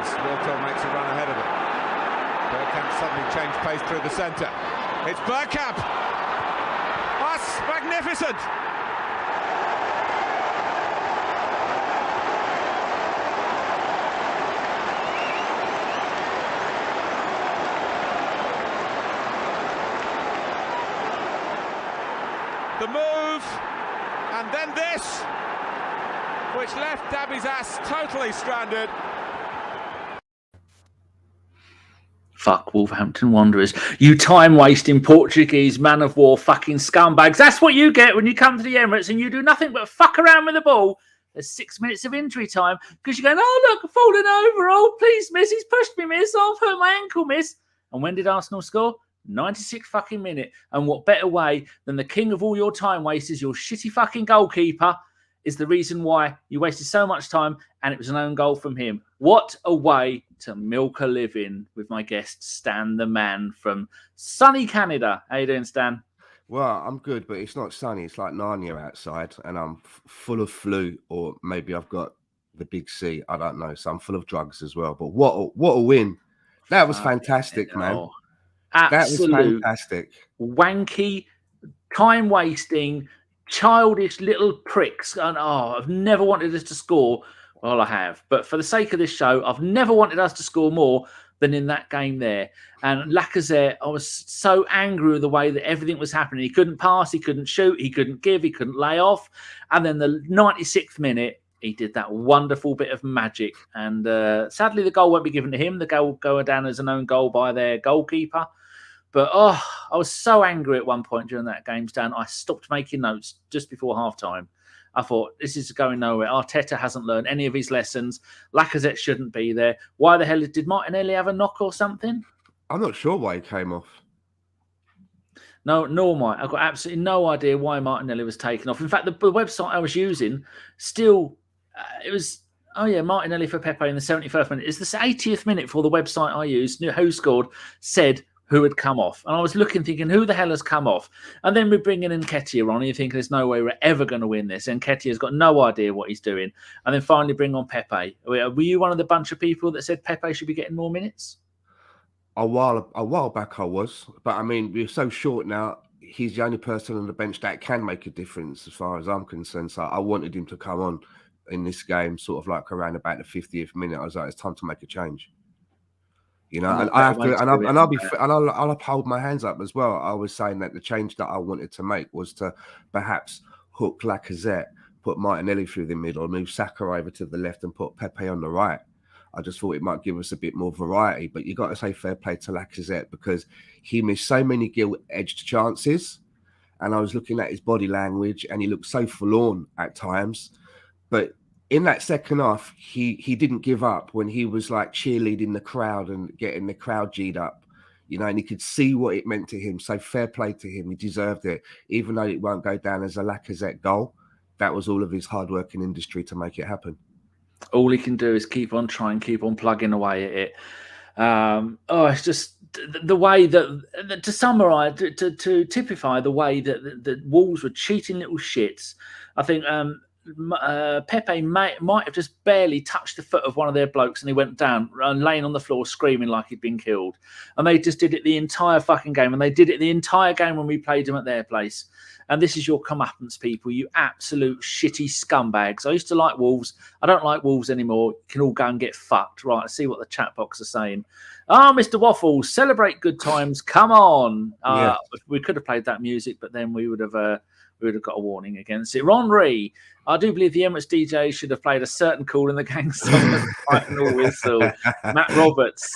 defence. Walton makes a run ahead of it. Bergkamp suddenly changed pace through the centre. It's Bergkamp! That's magnificent! The move, and then this, which left Dabby's ass totally stranded. Fuck Wolverhampton Wanderers. You time-wasting Portuguese man-of-war fucking scumbags. That's what you get when you come to the Emirates and you do nothing but fuck around with the ball. There's 6 minutes of injury time because you're going, oh, look, I've fallen over. Oh, please, miss. He's pushed me, miss. Oh, I've hurt my ankle, miss. And when did Arsenal score? 96 fucking minute. And what better way than the king of all your time wasters, your shitty fucking goalkeeper, is the reason why you wasted so much time, and it was an own goal from him. What a way to milk a living with my guest, Stan the man from sunny Canada. How you doing, Stan? Well, I'm good, but it's not sunny. It's like Narnia outside, and I'm full of flu, or maybe I've got the big C. I don't know. So I'm full of drugs as well. But what a win. That was fantastic, man. Absolute that was fantastic. Wanky, time-wasting, childish little pricks. And I've never wanted us to score. Well, I have. But for the sake of this show, I've never wanted us to score more than in that game there. And Lacazette, I was so angry with the way that everything was happening. He couldn't pass, he couldn't shoot, he couldn't give, he couldn't lay off. And then the 96th minute, he did that wonderful bit of magic. And sadly, the goal won't be given to him. The goal will go down as an own goal by their goalkeeper. But, I was so angry at one point during that game, Stan. I stopped making notes just before half-time. I thought, this is going nowhere. Arteta hasn't learned any of his lessons. Lacazette shouldn't be there. Why the hell did Martinelli have a knock or something? I'm not sure why he came off. No, nor am I. I've got absolutely no idea why Martinelli was taken off. In fact, the website I was using still, it was... Oh, yeah, Martinelli for Pepe in the 71st minute. It's the 80th minute for the website I used. Who scored, said who had come off. And I was looking, thinking, who the hell has come off? And then we bring in Nketiah on, and you think there's no way we're ever going to win this. Nketiah's got no idea what he's doing. And then finally bring on Pepe. Were you one of the bunch of people that said Pepe should be getting more minutes? A while back I was. But, I mean, we're so short now. He's the only person on the bench that can make a difference as far as I'm concerned. So I wanted him to come on in this game, sort of like around about the 50th minute. I was like, it's time to make a change. You know, and I have to, and I'll uphold my hands up as well. I was saying that the change that I wanted to make was to perhaps hook Lacazette, put Martinelli through the middle, move Saka over to the left, and put Pepe on the right. I just thought it might give us a bit more variety. But you got to say fair play to Lacazette because he missed so many gilt-edged chances, and I was looking at his body language, and he looked so forlorn at times, but. In that second half, he didn't give up when he was like cheerleading the crowd and getting the crowd G'd up, you know, and he could see what it meant to him. So fair play to him. He deserved it, even though it won't go down as a Lacazette goal. That was all of his hard work in industry to make it happen. All he can do is keep on trying, keep on plugging away at it. It's just the way that, to summarise, to typify the way that the Wolves were cheating little shits. I think Pepe might have just barely touched the foot of one of their blokes and he went down and laying on the floor screaming like he'd been killed. And they just did it the entire fucking game. And they did it the entire game when we played them at their place. And this is your comeuppance, people, you absolute shitty scumbags. I used to like Wolves. I don't like Wolves anymore. You can all go and get fucked. Right, let's see what the chat box are saying. Mr. Waffles, celebrate good times. Come on. Yeah. We could have played that music, but then we would have got a warning against it. Ron Ree, I do believe the Emirates DJ should have played a certain Cool in the Gang song, final whistle. Matt Roberts,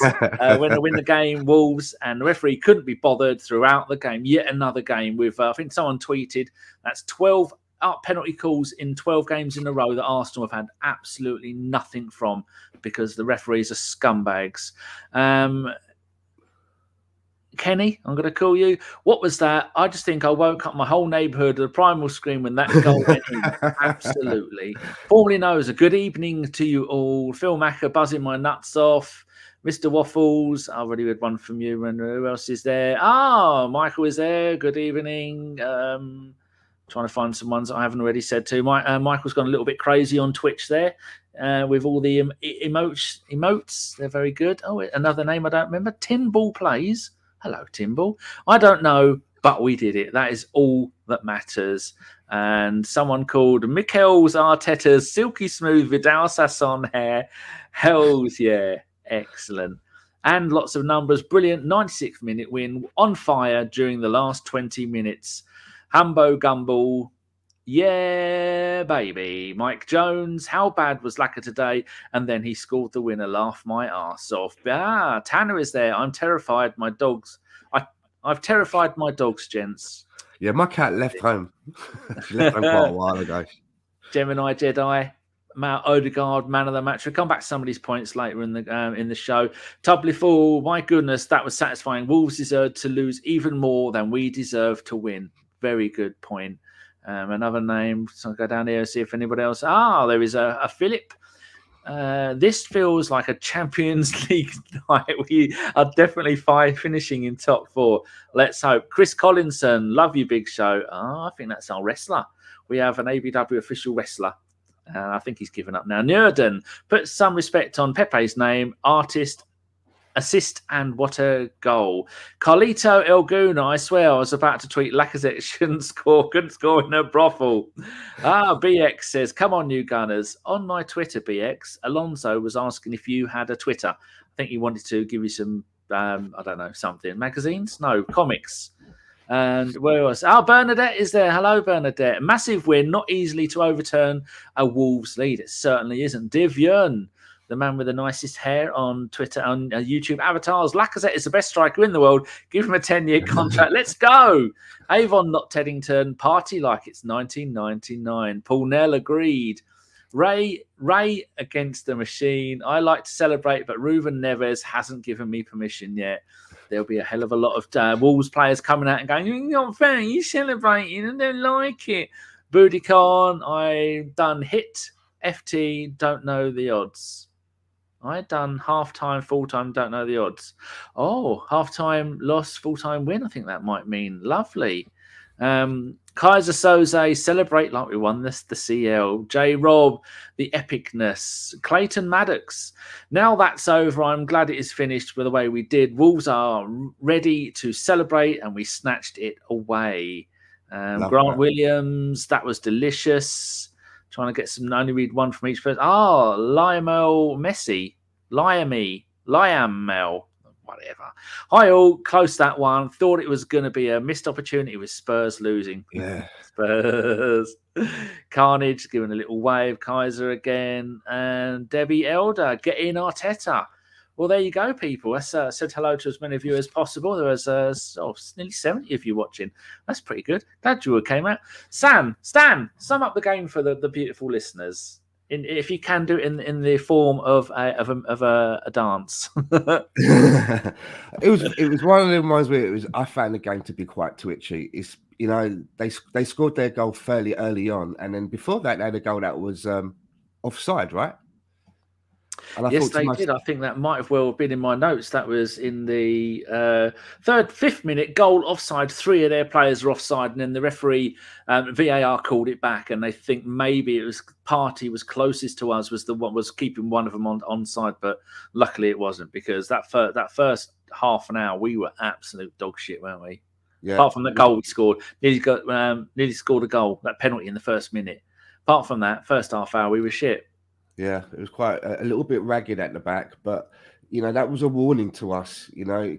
when they win the game, Wolves, and the referee couldn't be bothered throughout the game. Yet another game with, I think someone tweeted, that's 12 penalty calls in 12 games in a row that Arsenal have had absolutely nothing from because the referees are scumbags. Kenny, I'm going to call you. What was that? I just think I woke up my whole neighbourhood to the primal scream when that goal went in. Absolutely. Formerly known as a good evening to you all. Phil Macker buzzing my nuts off. Mr. Waffles, I already had one from you. And who else is there? Michael is there. Good evening. Trying to find some ones I haven't already said to. Michael's gone a little bit crazy on Twitch there. with all the emotes. They're very good. Oh, another name I don't remember. Tinball Plays. Hello, Tinball. I don't know, but we did it. That is all that matters. And someone called Mikel's Arteta's silky smooth Vidal Sasson hair. Hells yeah. Excellent. And lots of numbers. Brilliant. 96th minute win. On fire during the last 20 minutes. Humbo Gumball. Yeah, baby. Mike Jones. How bad was Lacazette today? And then he scored the winner. Laugh my arse off. Tanner is there. I'm terrified. My dogs. I've terrified my dogs, gents. Yeah, my cat left home. She left home quite a while ago. Gemini Jedi. Matt Odegaard, man of the match. We'll come back to some of these points later in the show. Tubly Fool, my goodness, that was satisfying. Wolves deserved to lose even more than we deserve to win. Very good point. Another name. So I'll go down here and see if anybody else. There is a Philip. This feels like a Champions League night. We are definitely finishing in top 4. Let's hope. Chris Collinson, love you, big show. I think that's our wrestler. We have an ABW official wrestler. I think he's given up now. Nurden, put some respect on Pepe's name. Artist, assist, and what a goal. Carlito Elguna, I swear I was about to tweet Lacazette couldn't score in a brothel. BX says, come on, you Gunners. On my Twitter, BX, Alonso was asking if you had a Twitter. I think he wanted to give you some, I don't know, something. Magazines? No, comics. And where else? Bernadette is there. Hello, Bernadette. Massive win, not easily to overturn a Wolves lead. It certainly isn't. Div Yun, the man with the nicest hair on Twitter, on YouTube avatars. Lacazette is the best striker in the world. Give him a 10-year contract. Let's go. Avon not Teddington. Party like it's 1999. Paul Nell agreed. Ray against the machine. I like to celebrate, but Ruben Neves hasn't given me permission yet. There'll be a hell of a lot of Wolves players coming out and going, you're not fair, you're celebrating, and don't like it. Boudicon, I done hit, FT, don't know the odds. I done half-time, full-time, don't know the odds. Oh, half-time loss, full-time win, I think that might mean. Lovely. Kaiser Soze, celebrate like we won the CL. J. Rob, the epicness. Clayton Maddox, now that's over. I'm glad it is finished with the way we did. Wolves are ready to celebrate, and we snatched it away. Grant Williams, that was delicious. Trying to get some, only read one from each person. Lionel Messi. Liamel. Whatever. Hi all, close that one. Thought it was going to be a missed opportunity with Spurs losing. Yeah. Spurs. Carnage giving a little wave. Kaiser again. And Debbie Elder getting Arteta. Well, there you go, people. I said hello to as many of you as possible. There was nearly 70 of you watching. That's pretty good. Glad you all came out. Stan, sum up the game for the beautiful listeners. If you can do it in the form of a dance. It was one of them ones where I found the game to be quite twitchy. It's they scored their goal fairly early on, and then before that they had a goal that was offside, right? And yes, they did. I think that might have well been in my notes. That was in the 5th minute, goal offside. 3 of their players were offside, and then the referee VAR called it back, and they think maybe it was Partey was closest to us, was the one was keeping one of them onside, but luckily it wasn't, because that first half an hour we were absolute dog shit, weren't we? Yeah. Apart from the goal we scored, nearly scored a goal, that penalty in the first minute. Apart from that, first half hour we were shit. Yeah, it was quite a little bit ragged at the back, but that was a warning to us.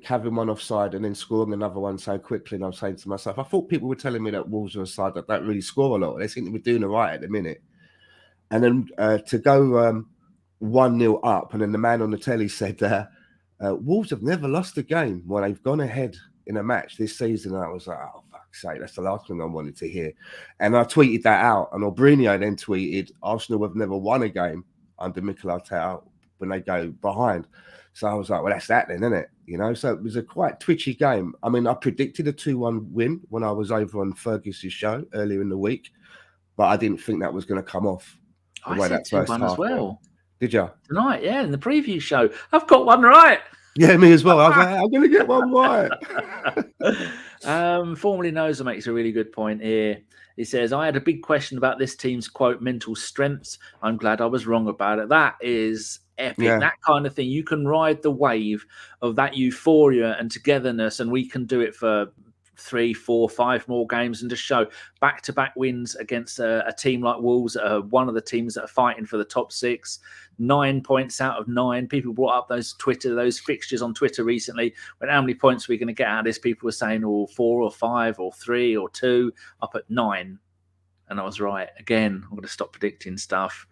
Having one offside and then scoring another one so quickly. And I'm saying to myself, I thought people were telling me that Wolves are a side that don't really score a lot. They seem to be doing all right at the minute. And then to go 1-0 up, and then the man on the telly said, Wolves have never lost a game when they've gone ahead in a match this season. And I was like, oh, fuck's sake, that's the last thing I wanted to hear. And I tweeted that out, and Albrinio then tweeted, Arsenal have never won a game under Mikel Arteta when they go behind. So I was like, well, that's that then, isn't it? So it was a quite twitchy game. I mean, I predicted a 2-1 win when I was over on Fergus's show earlier in the week, but I didn't think that was going to come off. I said 2-1 as well. Did you? Tonight, yeah, in the preview show. I've got one right. Yeah, me as well. I was like, I'm going to get one right. Formerly Noser makes a really good point here. He says, I had a big question about this team's, quote, mental strengths. I'm glad I was wrong about it. That is epic. Yeah. That kind of thing. You can ride the wave of that euphoria and togetherness, and we can do it for 3, 4, 5 more games and just show back-to-back wins against a team like Wolves, one of the teams that are fighting for the top 6. 9 points out of 9. People brought up those fixtures on Twitter recently. When how many points are we going to get out of this? People were saying, 4 or 5 or 3 or 2, up at 9. And I was right. Again, I'm going to stop predicting stuff.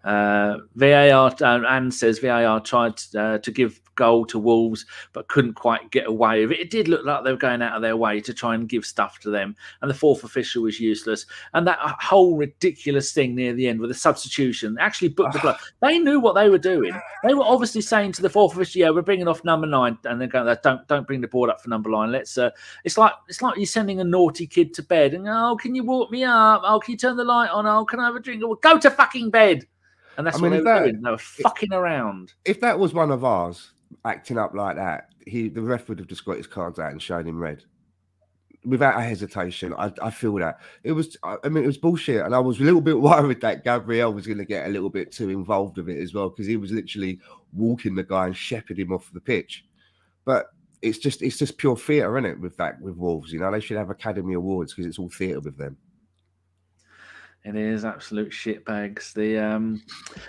VAR, Anne says VAR tried to give goal to Wolves but couldn't quite get away with it. It did look like they were going out of their way to try and give stuff to them, and the fourth official was useless. And that whole ridiculous thing near the end with the substitution actually booked the blood. They knew what they were doing. They were obviously saying to the fourth official, "Yeah, we're bringing off number 9," and they're going, "Don't bring the board up for number 9. Let's." It's like you're sending a naughty kid to bed, and can you walk me up? Can you turn the light on? Can I have a drink? Well, go to fucking bed. And that's what they were doing. They were fucking around. If that was one of ours acting up like that, the ref would have just got his cards out and shown him red. Without a hesitation. I feel that. It was bullshit. And I was a little bit worried that Gabriel was going to get a little bit too involved with it as well, because he was literally walking the guy and shepherding him off the pitch. But it's just pure theatre, isn't it, with Wolves? They should have Academy Awards because it's all theatre with them. It is absolute shitbags.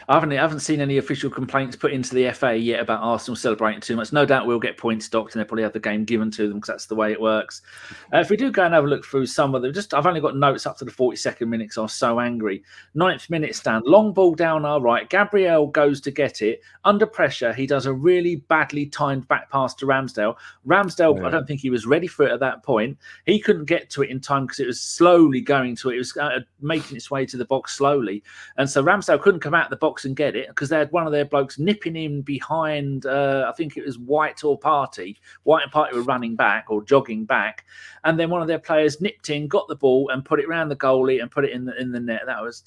I haven't seen any official complaints put into the FA yet about Arsenal celebrating too much. No doubt we'll get points docked and they'll probably have the game given to them because that's the way it works. If we do go and have a look through some of them, I've only got notes up to the 42nd minute because I was so angry. 9th minute stand, long ball down our right. Gabriel goes to get it. Under pressure, he does a really badly timed back pass to Ramsdale. Ramsdale, I don't think he was ready for it at that point. He couldn't get to it in time because it was slowly going to it. It was making its way to the box slowly, and so Ramsdale couldn't come out of the box and get it because they had one of their blokes nipping in behind. I think it was White or Partey. White and Partey were running back or jogging back, and then one of their players nipped in, got the ball, and put it around the goalie and put it in the net. That was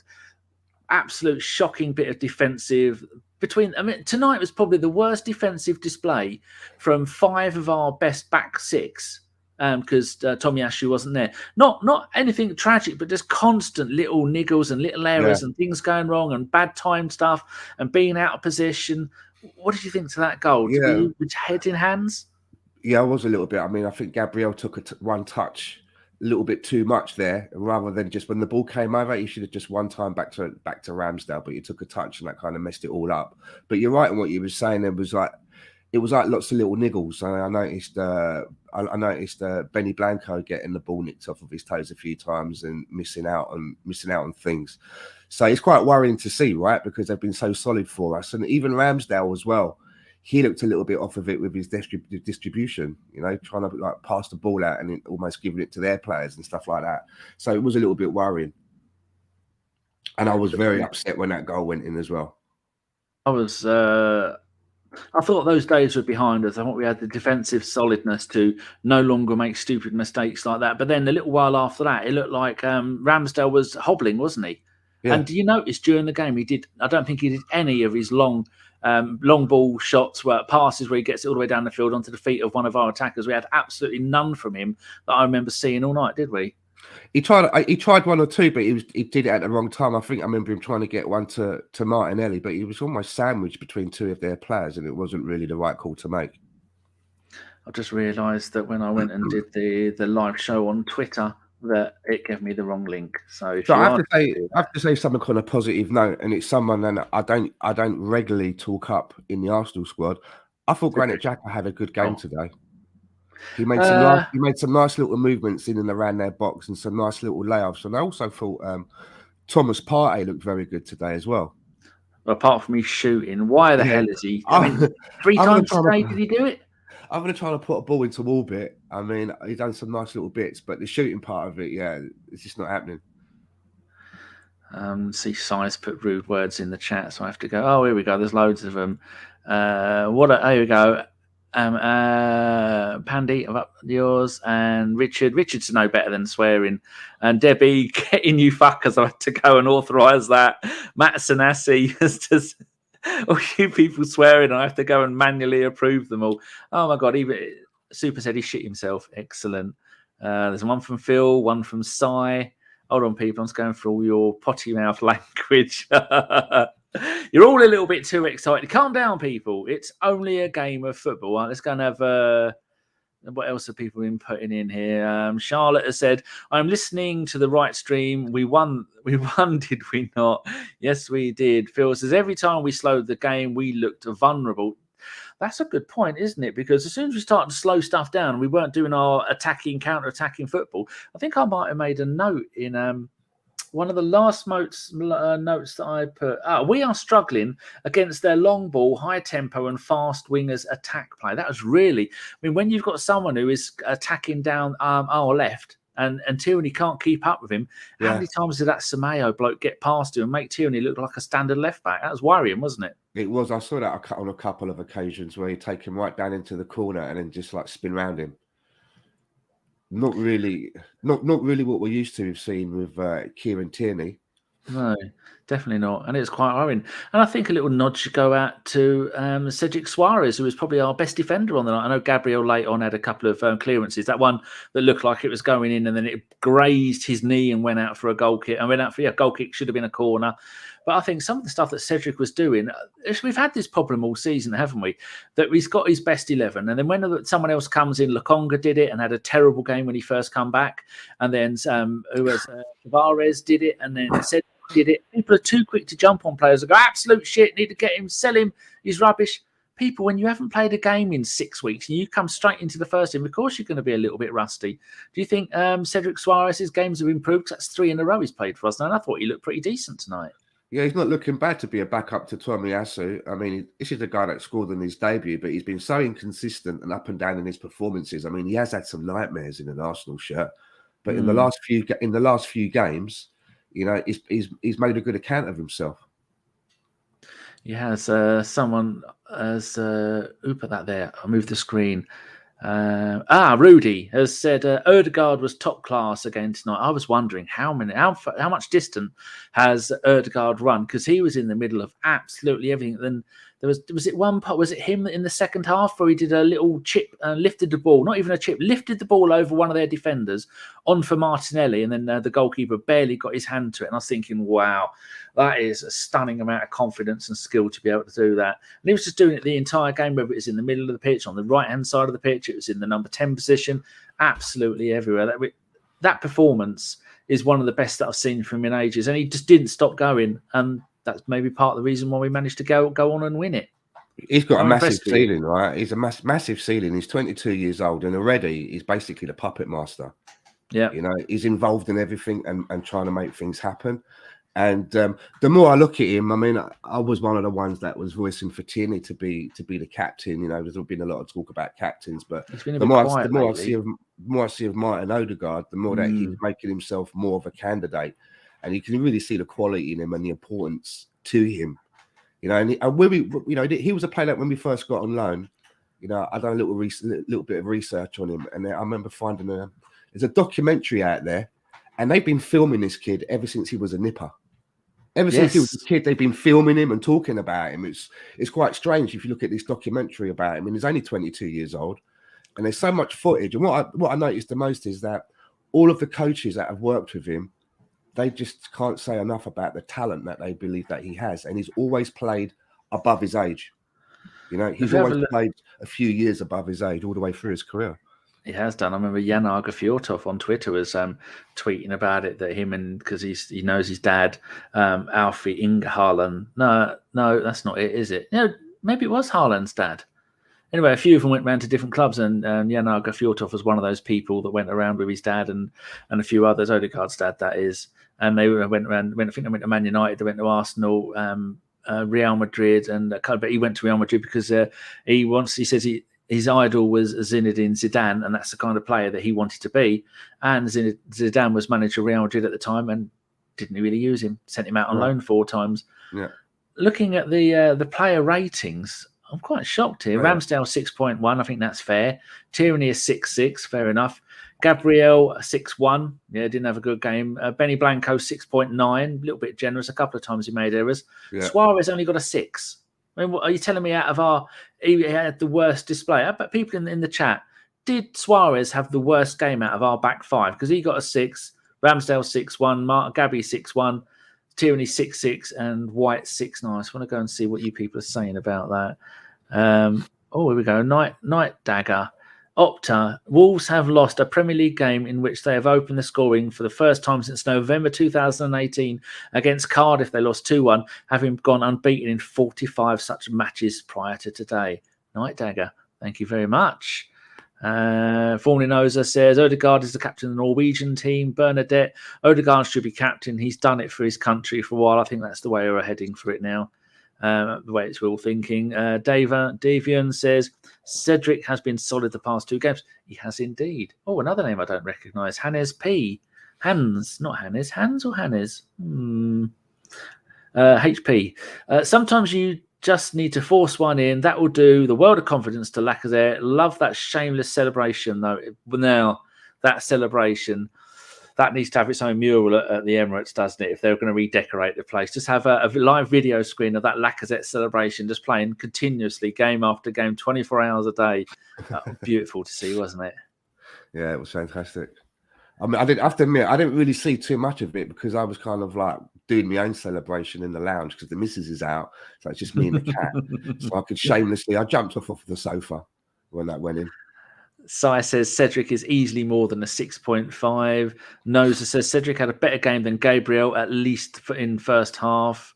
absolute shocking bit of defensive. Tonight was probably the worst defensive display from 5 of our best back 6. Because Tomiyasu wasn't there. Not anything tragic, but just constant little niggles and little errors and things going wrong and bad time stuff and being out of position. What did you think to that goal? Yeah. Were you head in hands? Yeah, I was a little bit. I think Gabriel took one touch a little bit too much there, rather than just when the ball came over, he should have just one time back to Ramsdale, but he took a touch and that kind of messed it all up. But you're right in what you were saying. It was like lots of little niggles. I noticed Benny Blanco getting the ball nicked off of his toes a few times and missing out on things. So it's quite worrying to see, right? Because they've been so solid for us, and even Ramsdale as well. He looked a little bit off of it with his distribution, trying to pass the ball out and almost giving it to their players and stuff like that. So it was a little bit worrying, and I was very upset when that goal went in as well. I thought those days were behind us. I thought we had the defensive solidness to no longer make stupid mistakes like that. But then a little while after that, it looked like Ramsdale was hobbling, wasn't he? Yeah. And do you notice during the game I don't think he did any of his long ball shots, passes where he gets it all the way down the field onto the feet of one of our attackers. We had absolutely none from him that I remember seeing all night, did we? He tried one or two, but he did it at the wrong time. I think I remember him trying to get one to Martinelli, but he was almost sandwiched between 2 of their players, and it wasn't really the right call to make. I just realised that when I went and did the live show on Twitter, that it gave me the wrong link. So I have to say something on a positive note, and it's someone that I don't regularly talk up in the Arsenal squad. I thought Granit Xhaka had a good game today. He made some nice little movements in and around their box and some nice little layoffs. And I also thought Thomas Partey looked very good today as well. Apart from his shooting, why the hell is he? 3 times today did he do it? I'm going to try to put a ball into orbit. He's done some nice little bits, but the shooting part of it, it's just not happening. See, Size put rude words in the chat, so I have to go. Oh, here we go. There's loads of them. Here we go. Pandy, I've up yours, and Richard's no better than swearing, and Debbie, getting you fuckers, I had to go and authorise that. Matt Sanassi has just all you people swearing, I have to go and manually approve them all. Oh my god, even Super said he shit himself. Excellent. There's one from Phil, one from Sai. Hold on, people. I'm just going through all your potty mouth language. You're all a little bit too excited. Calm down, people. It's only a game of football. Right, let's go and have... what else have people been putting in here? Charlotte has said, I'm listening to the right stream. We won, did we not? Yes, we did. Phil says, every time we slowed the game, we looked vulnerable. That's a good point, isn't it? Because as soon as we started to slow stuff down, we weren't doing our counter-attacking football. I think I might have made a note in one of the last notes that I put. We are struggling against their long ball, high tempo and fast wingers attack play. That was really, when you've got someone who is attacking down our left and Tierney can't keep up with him, how many times did that Samayo bloke get past him and make Tierney look like a standard left back? That was worrying, wasn't it? It was. I saw that on a couple of occasions where he'd take him right down into the corner and then just like spin around him. Not really what we're used to seeing with Kieran Tierney. No, definitely not. And it's quite worrying. And I think a little nod should go out to Cedric Suarez, who was probably our best defender on the night. I know Gabriel late on had a couple of clearances. That one that looked like it was going in and then it grazed his knee and went out for a goal kick. And went out for a goal kick, should have been a corner. But I think some of the stuff that Cedric was doing, we've had this problem all season, haven't we? That he's got his best 11. And then when someone else comes in, Lokonga did it and had a terrible game when he first come back. And then Tavares did it. And then Cedric did it. People are too quick to jump on players and go, absolute shit, need to get him, sell him, he's rubbish. People, when you haven't played a game in 6 weeks and you come straight into the first team, of course you're going to be a little bit rusty. Do you think Cedric Suarez's games have improved? Because that's 3 in a row he's played for us now. And I thought he looked pretty decent tonight. Yeah, he's not looking bad to be a backup to Tomiyasu. I mean, this is the guy that scored in his debut, but he's been so inconsistent and up and down in his performances. I mean, he has had some nightmares in an Arsenal shirt, but in the last few games, you know, he's made a good account of himself. He has. Someone has who put that there? I'll move the screen. Rudy has said Ødegaard was top class again tonight. I was wondering how much distant has Ødegaard run, because he was in the middle of absolutely everything. Then there was it one part, was it him in the second half where he did a little chip and lifted the ball, not even a chip, lifted the ball over one of their defenders on for Martinelli, and then the goalkeeper barely got his hand to it. And I was thinking, wow, that is a stunning amount of confidence and skill to be able to do that. And he was just doing it the entire game, whether it was in the middle of the pitch, on the right-hand side of the pitch, it was in the number 10 position, absolutely everywhere. That performance is one of the best that I've seen from him in ages. And he just didn't stop going. And that's maybe part of the reason why we managed to go on and win it. He's got a massive ceiling, right? He's a massive ceiling. He's 22 years old and already he's basically the puppet master. Yeah. You know, he's involved in everything and trying to make things happen. And the more I look at him, I mean, I was one of the ones that was voicing for Tierney to be the captain. You know, there's been a lot of talk about captains, but the more I see of Martin Ødegaard, the more that he's making himself more of a candidate, and you can really see the quality in him and the importance to him. You know, and when he was a player that when we first got on loan, you know, I done a little bit of research on him, and I remember finding there's a documentary out there, and they've been filming this kid ever since he was a nipper. Ever since he was a kid, they've been filming him and talking about him. It's quite strange if you look at this documentary about him. And he's only 22 years old, and there's so much footage. And what I noticed the most is that all of the coaches that have worked with him, they just can't say enough about the talent that they believe that he has. And he's always played above his age. You know, he's always played a few years above his age all the way through his career. He has done. I remember Jan Argafiortov on Twitter was tweeting about it, that him and, because he knows his dad, Alfie Inge Haaland. No, that's not it, is it? No, maybe it was Haaland's dad. Anyway, a few of them went around to different clubs, and Jan Argafiortov was one of those people that went around with his dad and a few others, Ødegaard's dad, that is. And they went around. I think they went to Man United, they went to Arsenal, Real Madrid, but he went to Real Madrid because he says his idol was Zinedine Zidane, and that's the kind of player that he wanted to be. And Zidane was manager of Real Madrid at the time and didn't really use him. Sent him out on loan 4 times. Yeah. Looking at the player ratings, I'm quite shocked here. Yeah. Ramsdale 6.1, I think that's fair. Tierney is 6.6, fair enough. Gabriel 6.1, yeah, didn't have a good game. Benny Blanco 6.9, a little bit generous. A couple of times he made errors. Yeah. Suarez only got a 6. I mean, are you telling me he had the worst display? But people in the chat, did Suarez have the worst game out of our back 5? Because he got a 6, Ramsdale 6-1, Gabby 6-1, Tierney 6-6, and White 6-9. I just want to go and see what you people are saying about that. Here we go. Night Dagger. Opta. Wolves have lost a Premier League game in which they have opened the scoring for the first time since November 2018 against Cardiff. They lost 2-1, having gone unbeaten in 45 such matches prior to today. Night Dagger. Thank you very much. Forninosa says Odegaard is the captain of the Norwegian team. Bernadette, Odegaard should be captain. He's done it for his country for a while. I think that's the way we're heading for it now. The way it's all thinking. Davian says Cedric has been solid the past 2 games. He has indeed. Oh, another name I don't recognise. Hannes P. Hans, not Hannes. Hans or Hannes? HP. Sometimes you just need to force one in. That will do the world of confidence to Lacazette. Love that shameless celebration, though. Now, that celebration, that needs to have its own mural at the Emirates, doesn't it? If they're going to redecorate the place, just have a live video screen of that Lacazette celebration, just playing continuously, game after game, 24 hours a day. Beautiful to see, wasn't it? Yeah, it was fantastic. I mean, I have to admit, I didn't really see too much of it because I was kind of like doing my own celebration in the lounge because the missus is out, so it's just me and the cat. So I could shamelessly, I jumped off the sofa when that went in. Sai says Cedric is easily more than a 6.5. Noza says Cedric had a better game than Gabriel, at least in first half.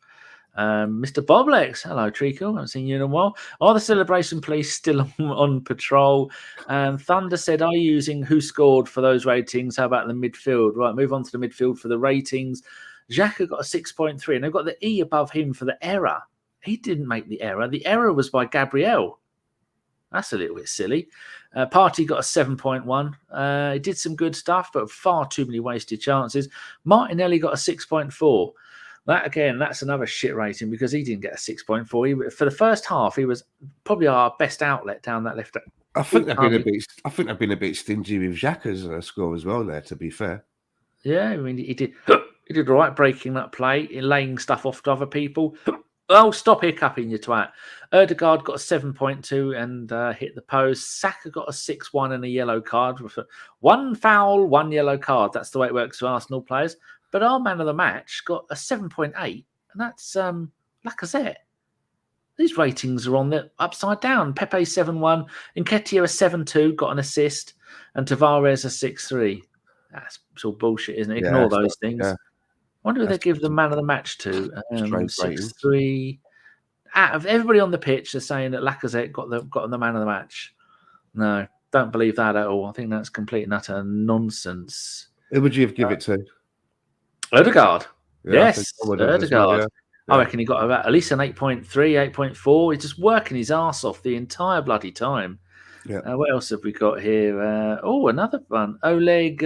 Mr. Boblex, hello Treacle, I haven't seen you in a while. Are the celebration police still on patrol? Thunder said, are you using who scored for those ratings? How about the midfield? Right, move on to the midfield for the ratings. Xhaka got a 6.3, and they've got the E above him for the error. He didn't make the error. The error was by Gabriel. That's a little bit silly. Partey got a 7.1. He did some good stuff, but far too many wasted chances. Martinelli got a 6.4. That, again, that's another shit rating because he didn't get a 6.4. For the first half, he was probably our best outlet down that left. I think they've been a bit stingy with Xhaka's score as well there, to be fair. Yeah, I mean, he did all right breaking that play, laying stuff off to other people. Oh, stop hiccuping, you twat. Odegaard got a 7.2 and hit the post. Saka got a 6-1 and a yellow card. With one foul, one yellow card. That's the way it works for Arsenal players. But our man of the match got a 7.8, and that's Lacazette. These ratings are on the upside down. Pepe 7-1, Nketiah a 7-2, got an assist, and Tavares a 6-3. That's all bullshit, isn't it? Ignore those things. Yeah. Wonder who they give the man of the match to. 6-3. Out of everybody on the pitch, they're saying that Lacazette got the man of the match. No, don't believe that at all. I think that's complete and utter nonsense. Who would you give it to? Odegaard. Yeah, yes, Odegaard. Well, yeah. I reckon he got about at least an 8.3, 8.4. He's just working his ass off the entire bloody time. Yeah. What else have we got here? Another one. Oleg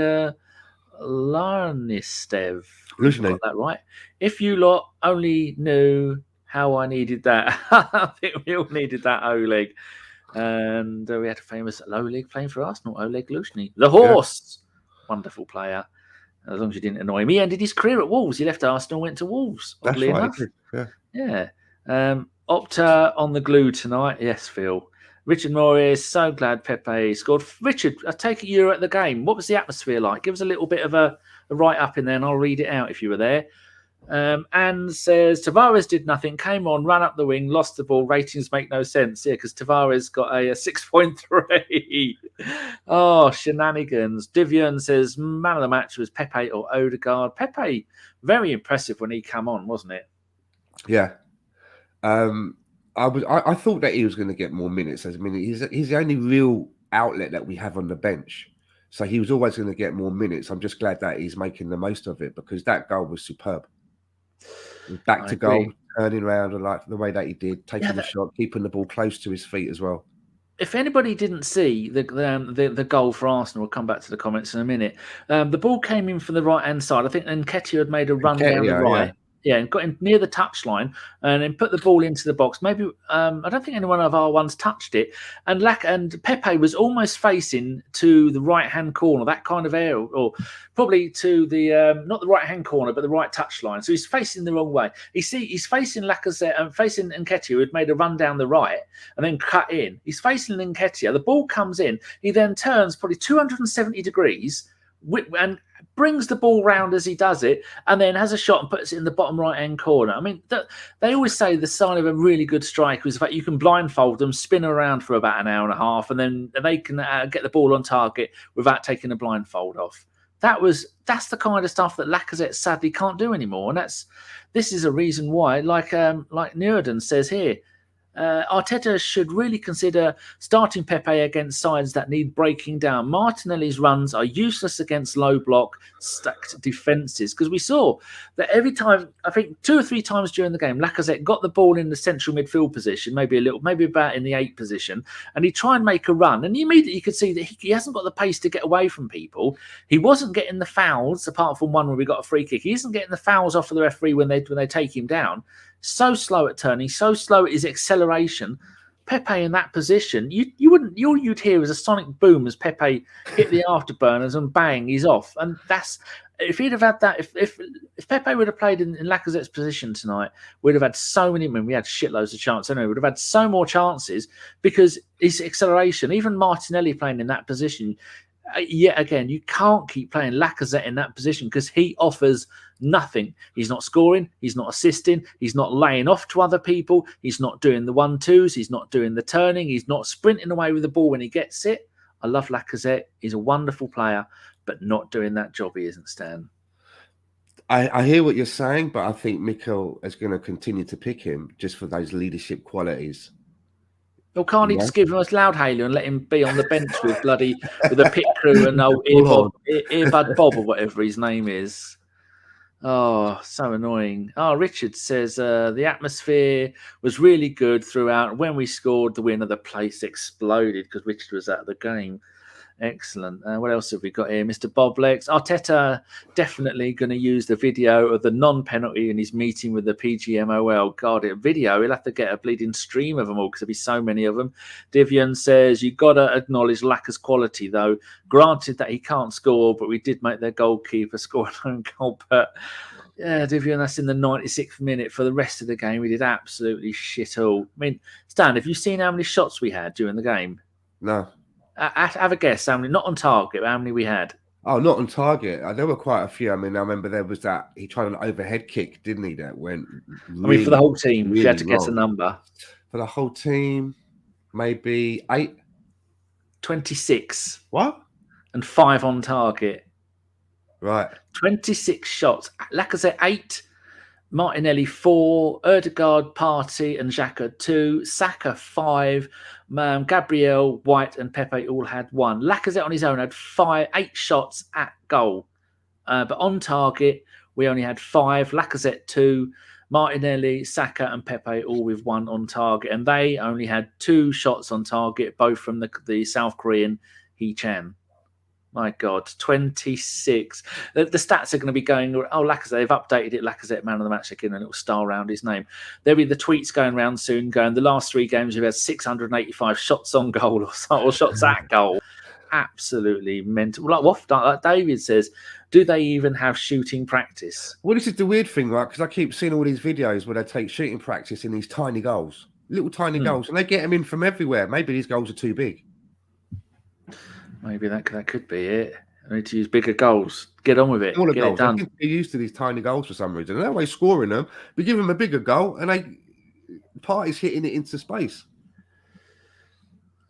Larnistev. Got that right. If you lot only knew how I needed that. I think we all needed that Oleg. And we had a famous Oleg playing for Arsenal, Oleg Lushny. The horse. Yeah. Wonderful player. As long as you didn't annoy him. He ended his career at Wolves. He left Arsenal, went to Wolves. That's right. Yeah. Opta on the glue tonight. Yes, Phil. Richard Morris, so glad Pepe scored. Richard, I take it you were at the game. What was the atmosphere like? Give us a little bit of a write-up in there and I'll read it out if you were there. Anne says, Tavares did nothing, came on, ran up the wing, lost the ball. Ratings make no sense. Yeah, because Tavares got a 6.3. Oh, shenanigans. Divian says, man of the match was Pepe or Odegaard. Pepe, very impressive when he came on, wasn't it? Yeah. I thought that he was going to get more minutes. I mean, he's the only real outlet that we have on the bench. So he was always going to get more minutes. I'm just glad that he's making the most of it because that goal was superb. Back to goal, turning around and like the way that he did, taking the shot, keeping the ball close to his feet as well. If anybody didn't see the goal for Arsenal, we'll come back to the comments in a minute. The ball came in from the right-hand side. I think Nketiah had made a run down the right. Yeah. Yeah, and got him near the touchline and then put the ball into the box. Maybe I don't think anyone of our ones touched it. And Pepe was almost facing to the right-hand corner, that kind of area, or probably to the not the right-hand corner, but the right touchline. So he's facing the wrong way. He's facing Lacazette and facing Nketiah, who had made a run down the right and then cut in. He's facing Nketiah. The ball comes in. He then turns probably 270 degrees. And brings the ball round as he does it, and then has a shot and puts it in the bottom right-hand corner. I mean, they always say the sign of a really good striker is the fact you can blindfold them, spin around for about an hour and a half, and then they can get the ball on target without taking the blindfold off. That's the kind of stuff that Lacazette sadly can't do anymore, and this is a reason why, like Nuno says here, Arteta should really consider starting Pepe against sides that need breaking down. Martinelli's runs are useless against low block, stacked defences, because we saw that every time, I think 2 or 3 times during the game, Lacazette got the ball in the central midfield position, maybe about in the 8 position, and he'd try and make a run, and immediately you could see that he hasn't got the pace to get away from people. He wasn't getting the fouls, apart from one where we got a free kick. He isn't getting the fouls off of the referee when they take him down. So slow at turning, so slow at his acceleration. Pepe in that position, you'd hear as a sonic boom as Pepe hit the afterburners and bang, he's off. And that's, if he'd have had that, if Pepe would have played in Lacazette's position tonight, we'd have had so many. I mean, we had shitloads of chances anyway. We'd have had so more chances because his acceleration. Even Martinelli playing in that position. Yet again, you can't keep playing Lacazette in that position because he offers nothing. He's not scoring. He's not assisting. He's not laying off to other people. He's not doing the 1-2s. He's not doing the turning. He's not sprinting away with the ball when he gets it. I love Lacazette. He's a wonderful player, but not doing that job he isn't, Stan. I hear what you're saying, but I think Mikel is going to continue to pick him just for those leadership qualities. Or can't he just give him a loud hailer and let him be on the bench with a pit crew and old Earbud Bob or whatever his name is? Oh, so annoying. Oh, Richard says the atmosphere was really good throughout. When we scored the winner, the place exploded because Richard was at the game. Excellent. What else have we got here? Mr. Bob Lex. Arteta definitely going to use the video of the non-penalty in his meeting with the PGMOL. God, a video. He'll have to get a bleeding stream of them all because there'll be so many of them. Divian says, you got to acknowledge Lacaz's quality, though. Granted that he can't score, but we did make their goalkeeper score an own goal. But yeah, Divian, that's in the 96th minute. For the rest of the game, we did absolutely shit all. I mean, Stan, have you seen how many shots we had during the game? No. Have a guess how many, not on target, but how many we had. Oh, not on target. There were quite a few. I mean, I remember there was that, he tried an overhead kick, didn't he? That went really, I mean, for the whole team, really if you had to wrong. guess a number. For the whole team, maybe 8. 26. What? And 5 on target. Right. 26 shots. Lacazette 8. Martinelli 4, Ødegaard, Partey and Xhaka 2, Saka 5, Gabriel, White and Pepe all had 1. Lacazette on his own had 8 shots at goal. But on target, we only had 5. Lacazette 2, Martinelli, Saka and Pepe all with 1 on target. And they only had 2 shots on target, both from the South Korean Hee-chan. My God, 26. The stats are going to be going, oh, Lacazette, they've updated it. Lacazette, man of the match, again, a little star around his name. There'll be the tweets going around soon, going, the last 3 games, we've had 685 shots on goal or shots at goal. Absolutely mental. Like David says, do they even have shooting practice? Well, this is the weird thing, right? Because I keep seeing all these videos where they take shooting practice in these tiny goals, little tiny goals, and they get them in from everywhere. Maybe these goals are too big. Maybe that could be it. I need to use bigger goals. Get on with it. Get it done. I think they're used to these tiny goals for some reason. And they're always scoring them. We give them a bigger goal, and Partey's hitting it into space.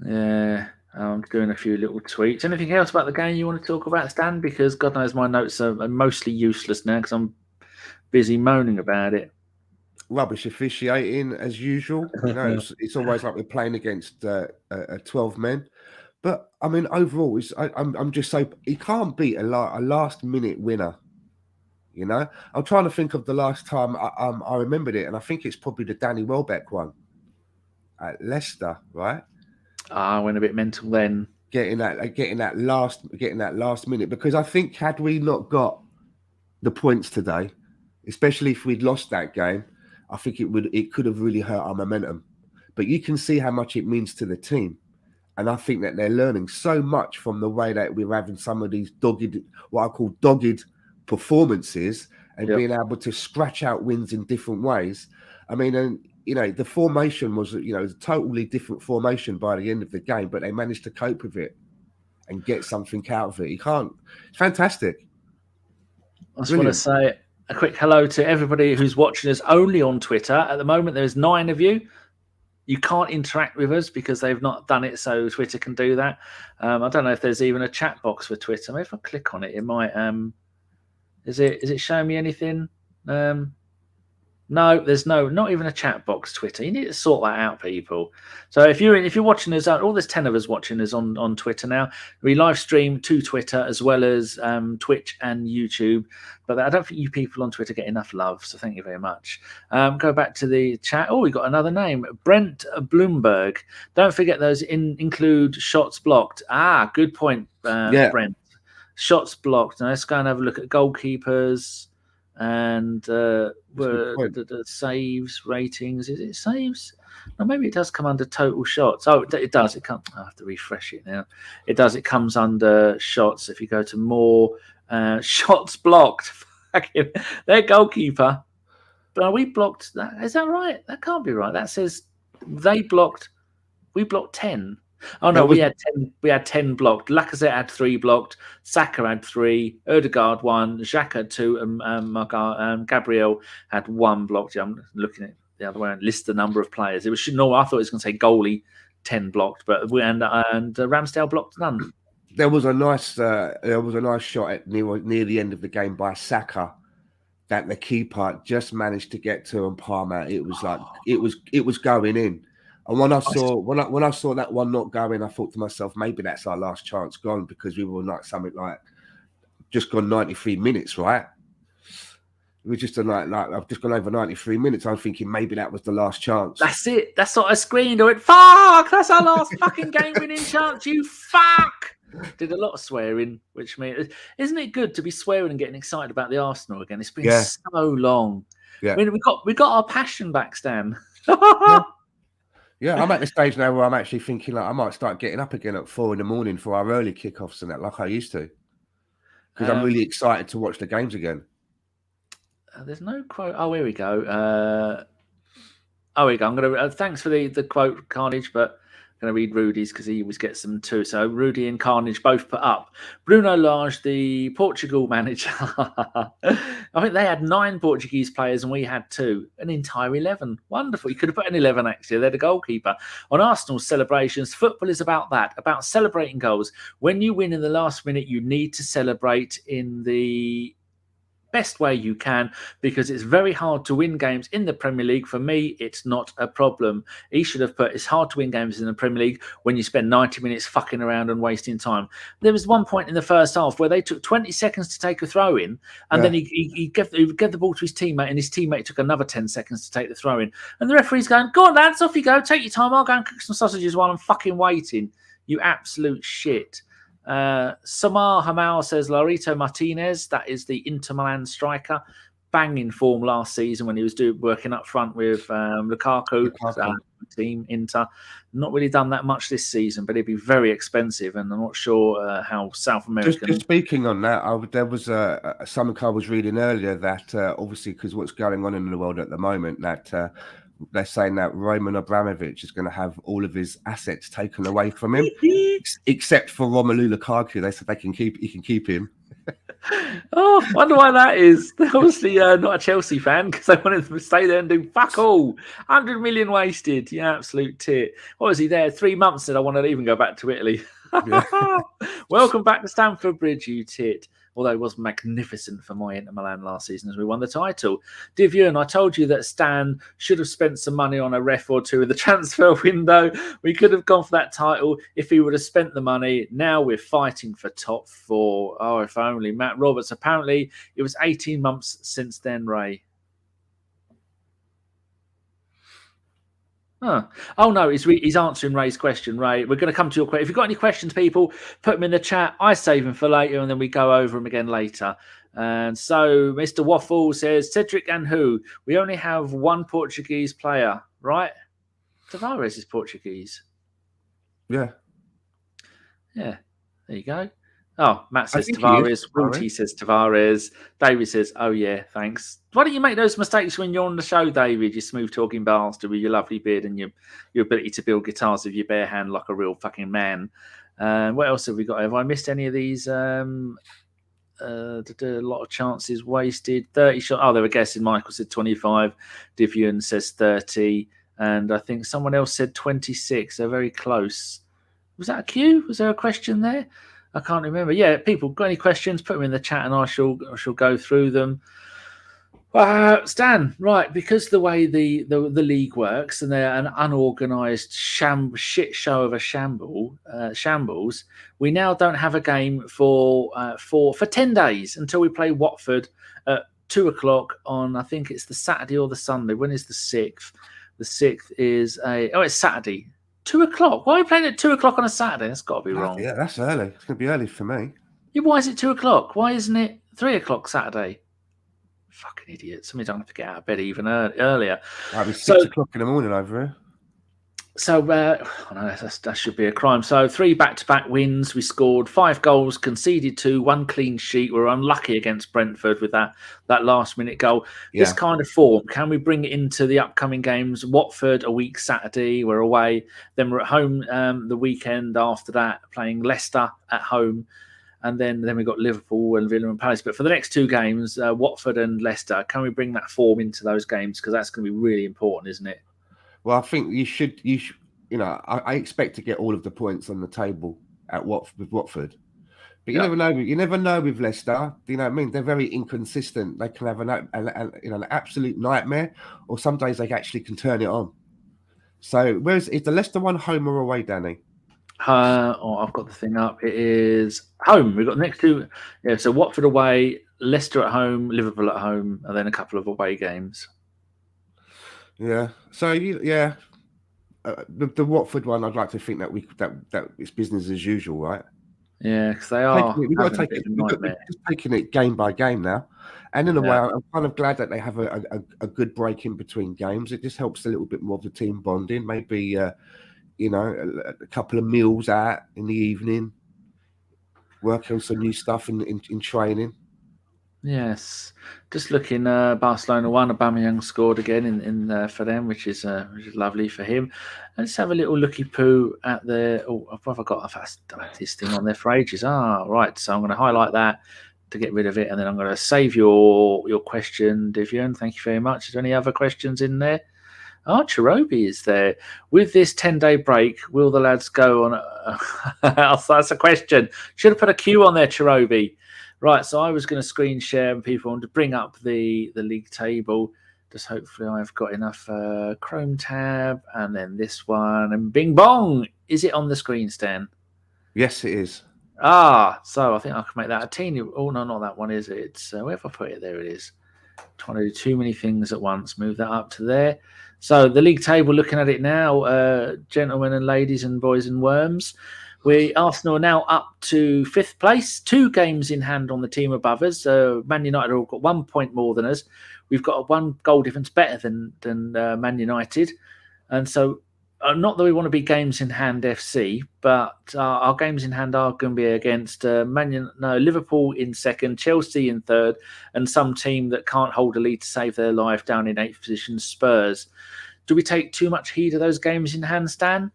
Yeah, I'm doing a few little tweets. Anything else about the game you want to talk about, Stan? Because God knows my notes are mostly useless now because I'm busy moaning about it. Rubbish officiating as usual. You know, it's always like we're playing against 12 men. But I mean, overall, I'm just so he can't beat a last-minute winner. You know, I'm trying to think of the last time I remembered it, and I think it's probably the Danny Welbeck one at Leicester, right? I went a bit mental then. Getting that last minute, because I think had we not got the points today, especially if we'd lost that game, I think it could have really hurt our momentum. But you can see how much it means to the team. And I think that they're learning so much from the way that we're having some of these what I call dogged performances and being able to scratch out wins in different ways. I mean, and you know, the formation was, you know, a totally different formation by the end of the game, but they managed to cope with it and get something out of it. It's fantastic. I just want to say a quick hello to everybody who's watching us only on Twitter. At the moment, there's 9 of you. You can't interact with us because they've not done it, so Twitter can do that. I don't know if there's even a chat box for Twitter. Maybe if I click on it, it might. Is it showing me anything? No, there's not even a chat box. Twitter, you need to sort that out, people. So if you're watching us, there's 10 of us watching us on Twitter now. We live stream to Twitter as well as Twitch and YouTube. But I don't think you people on Twitter get enough love, so thank you very much. Go back to the chat. Oh, we got another name, Brent Bloomberg. Don't forget those include shots blocked. Ah, good point, Brent. Shots blocked. Now let's go and have a look at goalkeepers. And the saves ratings. Is it saves? No, maybe it does come under total shots. Oh, it does. It comes. I have to refresh it now. It does. It comes under shots. If you go to more shots blocked, their goalkeeper. But are we blocked? Is that right? That can't be right. That says they blocked. We blocked 10. Oh no, we had 10. We had 10 blocked. Lacazette had 3 blocked. Saka had 3. Odegaard 1. Xhaka had 2. And Gabriel had 1 blocked. I'm looking at the other way and list the number of players. It was no. I thought it was going to say goalie 10 blocked, but and Ramsdale blocked none. There was a nice shot at near the end of the game by Saka that the keeper just managed to get to and palm out. It was like it was going in. And when I saw that one not going, I thought to myself, maybe that's our last chance gone, because we were like something like just gone 93 minutes, right? We were just like I've just gone over 93 minutes. I'm thinking maybe that was the last chance. That's it. That's what I screamed. I went, fuck, that's our last fucking game-winning chance, you fuck. Did a lot of swearing, which means, isn't it good to be swearing and getting excited about the Arsenal again? It's been so long. Yeah. I mean, we got our passion back, Stan. Yeah, I'm at the stage now where I'm actually thinking like I might start getting up again at 4 a.m. for our early kickoffs and that, like I used to, because I'm really excited to watch the games again. There's no quote. Oh, here we go. Here we go. I'm gonna thanks for the quote, Carnage, but I'm going to read Rudy's because he always gets them too. So Rudy and Carnage both put up. Bruno Lage, the Portugal manager. I think they had 9 Portuguese players and we had 2. An entire 11. Wonderful. You could have put an 11 actually. They're the goalkeeper. On Arsenal's celebrations, football is about that, about celebrating goals. When you win in the last minute, you need to celebrate in the best way you can, because it's very hard to win games in the Premier League. For me, it's not a problem. He should have put, it's hard to win games in the Premier League when you spend 90 minutes fucking around and wasting time. There was one point in the first half where they took 20 seconds to take a throw in, and then he gave the ball to his teammate, and his teammate took another 10 seconds to take the throw in. And the referee's going, go on, lads, off you go, take your time, I'll go and cook some sausages while I'm fucking waiting. You absolute shit. Samar Hamal says Laurito Martinez, that is the Inter Milan striker, banging form last season when he was working up front with Lukaku. Team Inter. Not really done that much this season, but he'd be very expensive, and I'm not sure how South American. Just speaking on that, there was something I was reading earlier that obviously, because what's going on in the world at the moment, that they're saying that Roman Abramovich is going to have all of his assets taken away from him, except for Romelu Lukaku. They said he can keep him. Oh, wonder why that is. They're obviously not a Chelsea fan, because they wanted them to stay there and do fuck all. 100 million wasted. Yeah, absolute tit. What was he there? 3 months, said I wanted to even go back to Italy. Yeah. Welcome back to Stamford Bridge, you tit. Although it was magnificent for my Inter Milan last season as we won the title. Dear viewer, and I told you that Stan should have spent some money on a ref or two in the transfer window. We could have gone for that title if he would have spent the money. Now we're fighting for top 4. Oh, if only. Matt Roberts, apparently it was 18 months since then, Ray. Huh. Oh no, he's answering Ray's question. Ray, we're going to come to your question. If you've got any questions, people, put them in the chat. I save them for later, and then we go over them again later. And so Mr. Waffle says, Cedric and who? We only have 1 Portuguese player, right? Tavares is Portuguese. Yeah. Yeah, there you go. Oh, Matt says Tavares. Rudy says Tavares. David says, oh, yeah, thanks. Why don't you make those mistakes when you're on the show, David? You smooth-talking bastard with your lovely beard and your ability to build guitars with your bare hand like a real fucking man. What else have we got? Have I missed any of these? A lot of chances wasted. 30 shots. Oh, they were guessing. Michael said 25. Divian says 30. And I think someone else said 26. They're very close. Was that a cue? Was there a question there? I can't remember. Yeah, people got any questions? Put them in the chat and I shall go through them. Stan, right, because the way the league works and they're an unorganised shit show of a shambles, we now don't have a game for 10 days until we play Watford at 2:00 on, I think it's the Saturday or the Sunday. When is the 6th? The 6th is it's Saturday. 2:00. Why are we playing at 2:00 on a Saturday? That's got to be wrong. Yeah, that's early. It's going to be early for me. Yeah, why is it 2:00? Why isn't it 3:00 Saturday? Fucking idiots. Somebody's going to have to get out of bed even earlier. It'll be 6:00 in the morning over here. So, that should be a crime. So, 3 back-to-back wins. We scored 5 goals, conceded 2, 1 clean sheet. We were unlucky against Brentford with that last-minute goal. Yeah. This kind of form, can we bring it into the upcoming games? Watford, a week Saturday, we're away. Then we're at home the weekend after that, playing Leicester at home. And then we've got Liverpool and Villa and Palace. But for the next 2 games, Watford and Leicester, can we bring that form into those games? Because that's going to be really important, isn't it? Well, I think you should. I expect to get all of the points on the table with Watford. But you never know. You never know with Leicester. You know what I mean? They're very inconsistent. They can have an absolute nightmare, or some days they actually can turn it on. So, is the Leicester one home or away, Danny? I've got the thing up. It is home. We've got the next 2. Yeah, so Watford away, Leicester at home, Liverpool at home, and then a couple of away games. Yeah. So the Watford one, I'd like to think that it's business as usual, right? Yeah, because they are. We've got to take it. We're just taking it game by game now, and in a way, I'm kind of glad that they have a good break in between games. It just helps a little bit more of the team bonding. Maybe a couple of meals out in the evening, working on some new stuff in training. Yes, just looking. Barcelona won. Aubameyang scored again in for them, which is lovely for him. Let's have a little looky poo at the. Oh, I've got. I've had this thing on there for ages. Right. So I'm going to highlight that to get rid of it, and then I'm going to save your question, Divian. Thank you very much. Is there any other questions in there? Chirobi is there. With this 10-day break, will the lads go on? That's a question. Should have put a Q on there, Chirobi. Right, so I was going to screen share and people want to bring up the league table. Just hopefully I've got enough Chrome tab and then this one and bing bong. Is it on the screen, Stan? Yes, it is. So I think I can make that a teeny. Oh, no, not that one, is it? It's where have I put it? There it is. Trying to do too many things at once. Move that up to there. So the league table, looking at it now, gentlemen and ladies and boys and worms. Arsenal are now up to 5th place, 2 games in hand on the team above us. Man United have got 1 point more than us. We've got a 1 goal difference better than Man United. And so not that we want to be games in hand FC, but our games in hand are going to be against Liverpool in 2nd, Chelsea in 3rd, and some team that can't hold a lead to save their life down in 8th position, Spurs. Do we take too much heed of those games in hand, Stan?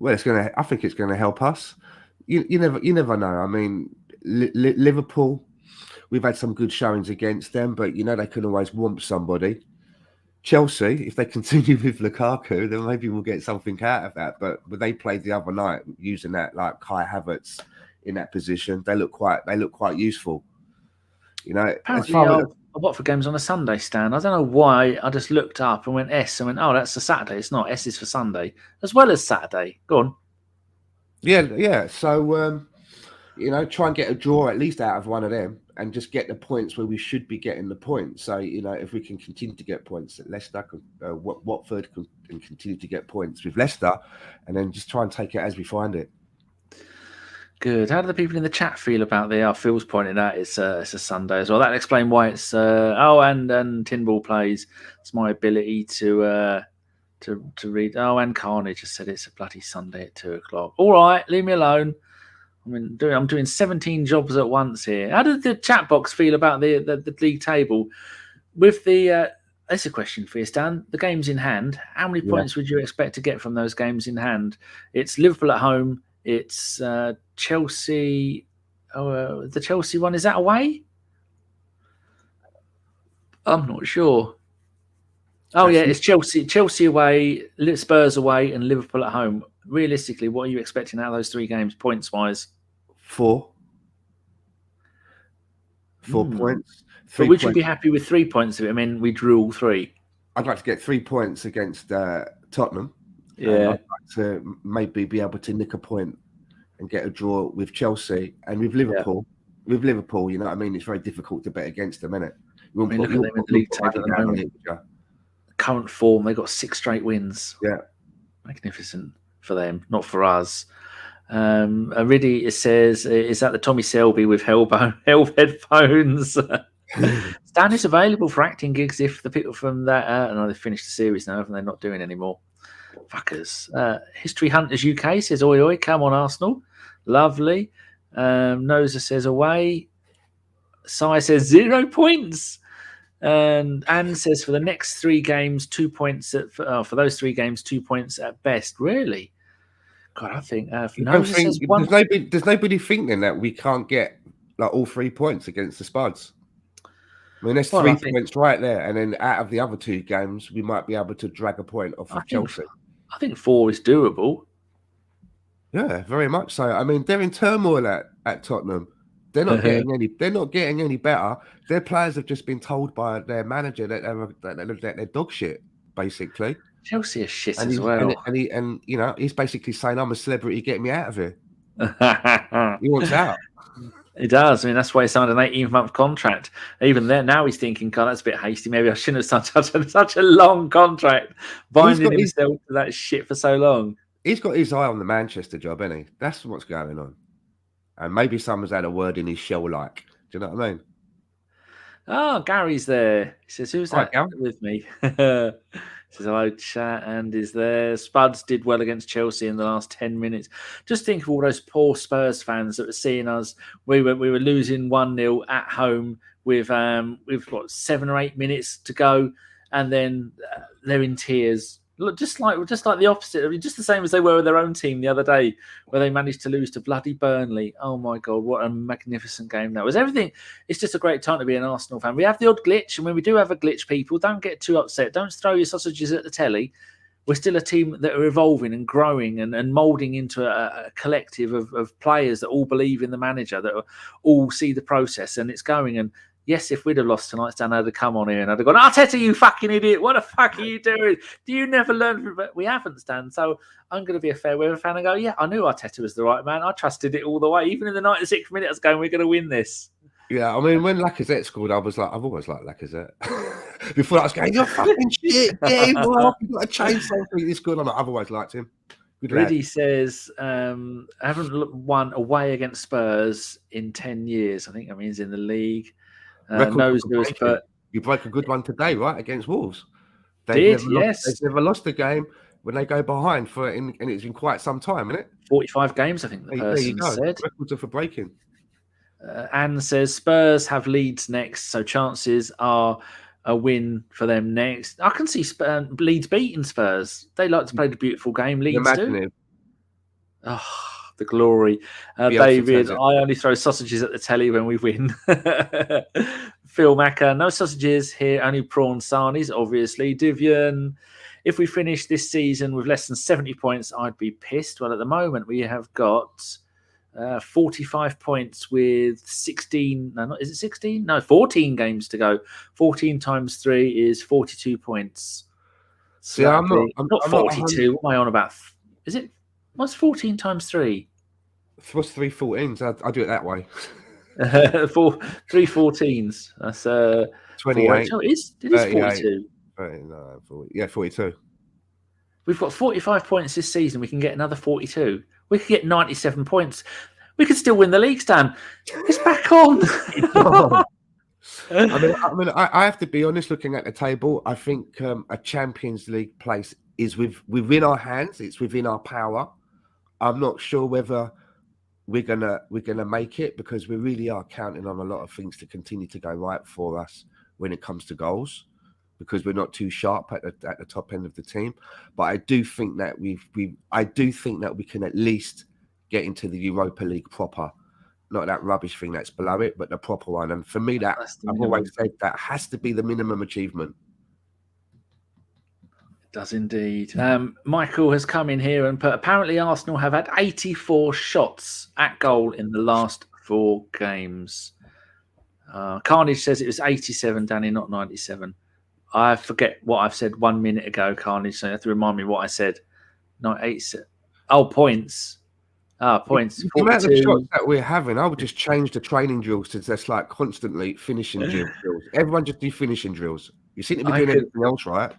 Well, I think it's going to help us. You never know. I mean, Liverpool, we've had some good showings against them, but they can always whomp somebody. Chelsea, if they continue with Lukaku, then maybe we'll get something out of that. But they played the other night using that like Kai Havertz in that position. They look quite useful. Apparently, Watford game's on a Sunday, Stan. I don't know why. I just looked up and went S and went, oh, that's a Saturday. It's not. S is for Sunday as well as Saturday. Go on. Yeah. So try and get a draw at least out of one of them. And just get the points where we should be getting the points. So, if we can continue to get points at Leicester, Watford can continue to get points with Leicester, and then just try and take it as we find it. Good. How do the people in the chat feel about Phil's pointed out it's a Sunday as well. That'll explain why it's and Tinball plays. It's my ability to read. And Carnage just said it's a bloody Sunday at 2:00. All right, leave me alone. I'm doing 17 jobs at once here. How did the chat box feel about the league table? With that's a question for you, Stan. The games in hand, how many points would you expect to get from those games in hand? It's Liverpool at home. It's Chelsea the Chelsea one, is that away? I'm not sure. Oh, yeah, it's Chelsea away, Spurs away, and Liverpool at home. Realistically, what are you expecting out of those 3 games, points-wise? 4 points. But would you be happy with 3 points if it meant we drew all 3? I'd like to get 3 points against Tottenham. Yeah. I'd like to maybe be able to nick a point and get a draw with Chelsea and with Liverpool. Yeah. With Liverpool, you know what I mean? It's very difficult to bet against them, isn't it? Look at them in the league table at the moment. Current form, they got 6 straight wins. Yeah. Magnificent for them, not for us. Riddy, it says, is that the Tommy Selby with hell headphones? Stan is available for acting gigs if the people from that... no, they've finished the series now, haven't they? Not doing anymore. Fuckers. History Hunters UK says, oi, oi, come on, Arsenal. Lovely. Noza says, away. Sai says, 0 points. And Anne says, for the next 3 games, 2 points. For those 3 games, 2 points at best. Really? God, I think... does nobody think then that we can't get like all 3 points against the Spuds? I mean, there's 3 points right there. And then out of the other 2 games, we might be able to drag a point off of Chelsea. I think 4 is doable. Yeah, very much so. I mean, they're in turmoil at Tottenham. They're not getting any. They're not getting any better. Their players have just been told by their manager that they're dog shit, basically. Chelsea are shit as well. And you know, he's basically saying, "I'm a celebrity. Get me out of here." He wants out. He does. I mean, that's why he signed an 18-month contract. Even there, now he's thinking, God, that's a bit hasty. Maybe I shouldn't have signed such a long contract, binding himself to that shit for so long. He's got his eye on the Manchester job, isn't he? That's what's going on. And maybe someone's had a word in his shell, like. Do you know what I mean? Oh, Gary's there. He says, who's that with me? He says, hello, chat, and is there. Spuds did well against Chelsea in the last 10 minutes. Just think of all those poor Spurs fans that were seeing us. We were losing 1-0 at home with 7 or 8 minutes to go, and then they're in tears. Look, just like the opposite. I mean, just the same as they were with their own team the other day, where they managed to lose to bloody Burnley. Oh my God, what a magnificent game that was! Everything. It's just a great time to be an Arsenal fan. We have the odd glitch, and when we do have a glitch, people don't get too upset. Don't throw your sausages at the telly. We're still a team that are evolving and growing and moulding into a collective of players that all believe in the manager, that all see the process, and it's going. And yes, if we'd have lost tonight, Stan had to come on here and I'd have gone, Arteta, you fucking idiot. What the fuck are you doing? Do you never learn from it? We haven't, Stan. So I'm going to be a fair weather fan and go, yeah, I knew Arteta was the right man. I trusted it all the way. Even in the 96th minute, I was going, we're going to win this. Yeah, I mean, when Lacazette scored, I was like, I've always liked Lacazette. Before I was going, you're fucking shit. Get him off. You've got to change something. This good. I'm like, I've always liked him. Riddy says, haven't won away against Spurs in 10 years. I think that means in the league. You broke a good one today, right? Against Wolves. They've never lost a game when they go behind and it's been quite some time, isn't it? 45 games, I think the person said. Records are for breaking. Anne says Spurs have Leeds next, so chances are a win for them next. I can see Leeds beating Spurs. They like to play the beautiful game. Leeds do. Oh, the glory. David, I only throw sausages at the telly when we win. Phil Macker, no sausages here, only prawn sarnies, obviously. Divian, if we finish this season with less than 70 points, I'd be pissed. Well, at the moment, we have got 45 points with 16. No, is it 16? No, 14 games to go. 14 times 3 is 42 points. So yeah, I'm not 42. What am I on about? Is it? What's 14 times 3? What's 3 14s? I do it that way. 3 14s. That's 28. Oh, it is 42. 39, 40. Yeah, 42. We've got 45 points this season. We can get another 42. We could get 97 points. We could still win the league, Stan. It's back on. I have to be honest. Looking at the table, I think a Champions League place is within our hands. It's within our power. I'm not sure whether we're gonna make it, because we really are counting on a lot of things to continue to go right for us when it comes to goals, because we're not too sharp at the top end of the team. But I do think that we can at least get into the Europa League proper not that rubbish thing that's below it, but the proper one. And for me, that I've always said that has to be the minimum achievement. It does indeed. Michael has come in here and put, apparently Arsenal have had 84 shots at goal in the last 4 games. Carnage says it was 87, Danny, not 97. I forget what I've said 1 minute ago, Carnage, so you have to remind me what I said. Not 87. Oh, points. Points. The amount of shots that we're having, I would just change the training drills to just like constantly finishing drills. Everyone just do finishing drills. You seem to be doing anything else, right?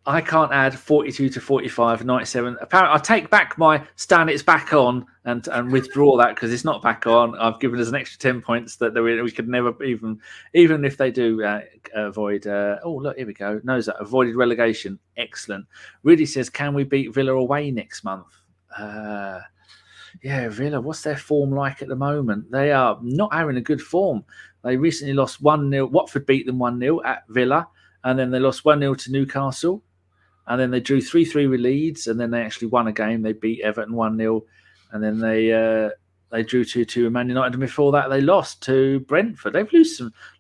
I can't add 42 to 45, 97. Apparently, I take back my stand it's back on and withdraw that because it's not back on. I've given us an extra 10 points that we could never even if they do avoid. Look, here we go. Knows that avoided relegation. Excellent. Rudy says, can we beat Villa away next month? Yeah, Villa, what's their form like at the moment? They are not having a good form. They recently lost 1-0. Watford beat them 1-0 at Villa, and then they lost 1-0 to Newcastle. And then they drew 3-3 with Leeds, and then they actually won a game. They beat Everton 1-0, and then they drew 2-2 with Man United. And before that, they lost to Brentford. They've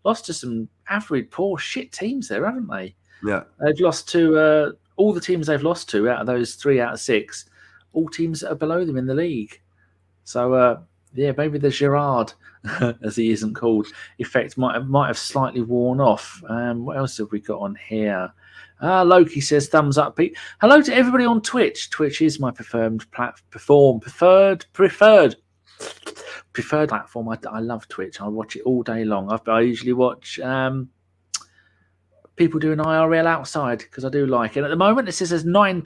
lost to some average, poor, shit teams there, haven't they? Yeah. They've lost to all the teams they've lost to out of those 3 out of 6, all teams that are below them in the league. So, maybe the Gerrard, as he isn't called, effect might have slightly worn off. What else have we got on here? Loki says, thumbs up, Pete. Hello to everybody on Twitch. Twitch is my preferred platform. I love Twitch. I watch it all day long. I usually watch people doing IRL outside because I do like it. At the moment, it says there's 9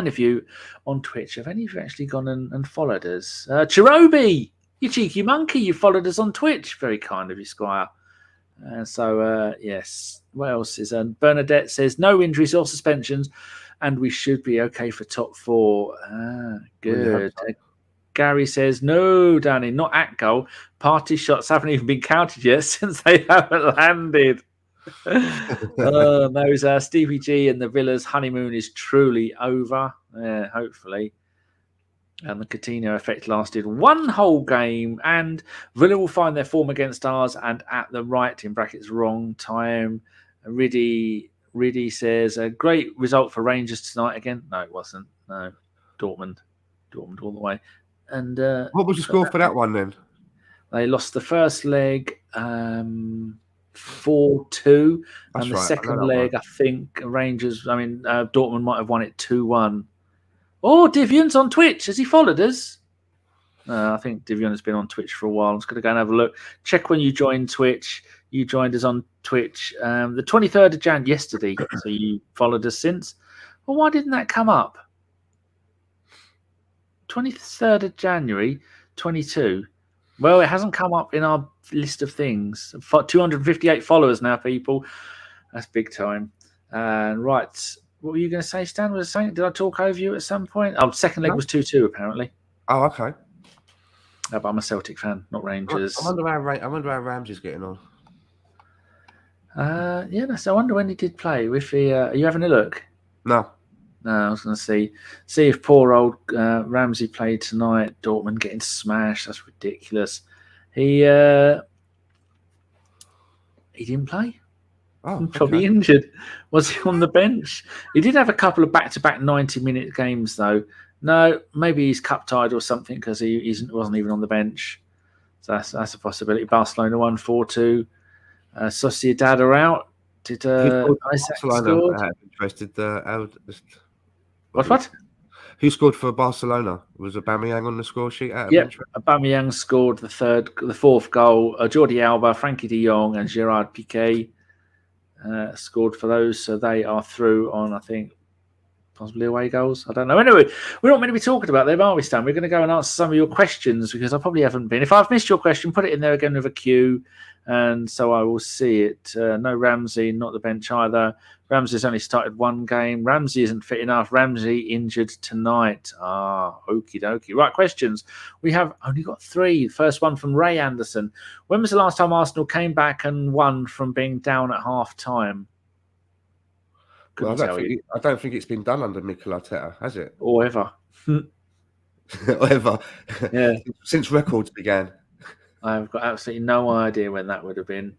of you on Twitch. Have any of you actually gone and followed us? Chirobi, you cheeky monkey, you followed us on Twitch. Very kind of you, Squire. Yes. What else is Bernadette says no injuries or suspensions, and we should be okay for top 4. Good. Gary says no, Danny, not at goal. Partey shots haven't even been counted yet since they haven't landed. Those Stevie G and the Villa's honeymoon is truly over. Hopefully. And the Coutinho effect lasted 1 whole game, and Villa will find their form against ours and at the right, in brackets, wrong time. Riddy says, a great result for Rangers tonight again. No, it wasn't. No, Dortmund all the way. And what was the score for that one then? They lost the first leg 4-2, and the second leg, I think Dortmund might have won it 2-1. Oh, Divyan's on Twitch. Has he followed us? I think Divyan has been on Twitch for a while. I'm just going to go and have a look. Check when you joined Twitch. You joined us on Twitch the 23rd of Jan yesterday. So you followed us since. Well, why didn't that come up? 23rd of January, 22. Well, it hasn't come up in our list of things. 258 followers now, people. That's big time. Right. What were you going to say, Stan? Did I talk over you at some point? Oh, second leg was 2-2, apparently. Oh, okay. But I'm a Celtic fan, not Rangers. I wonder how Ramsey's getting on. So I wonder when he did play. Are you having a look? No, I was going to see if poor old Ramsey played tonight. Dortmund getting smashed. That's ridiculous. He didn't play. Oh, probably injured. Was he on the bench? He did have a couple of back-to-back 90-minute games, though. No, maybe he's cup tied or something because he wasn't even on the bench. So that's a possibility. Barcelona won 4-2. Sociedad are out. Did Isaac score? What? Who scored for Barcelona? Was Aubameyang on the score sheet? Aubameyang scored the fourth goal. Jordi Alba, Frankie de Jong, and Gerard Piqué scored for those. So they are through on, I think, possibly away goals. I don't know. Anyway, we're not meant to be talking about them, are we, Stan? We're going to go and answer some of your questions because I probably haven't been. If I've missed your question, put it in there again with a Q, and so I will see it. No Ramsey, not the bench either. Ramsey's only started 1 game. Ramsey isn't fit enough. Ramsey injured tonight. Okie dokie. Right, questions. We have only got 3. The first one from Ray Anderson. When was the last time Arsenal came back and won from being down at half time? Well, I don't think it's been done under Nicolas, has it? Or ever. Or ever. Yeah. Since records began. I've got absolutely no idea when that would have been.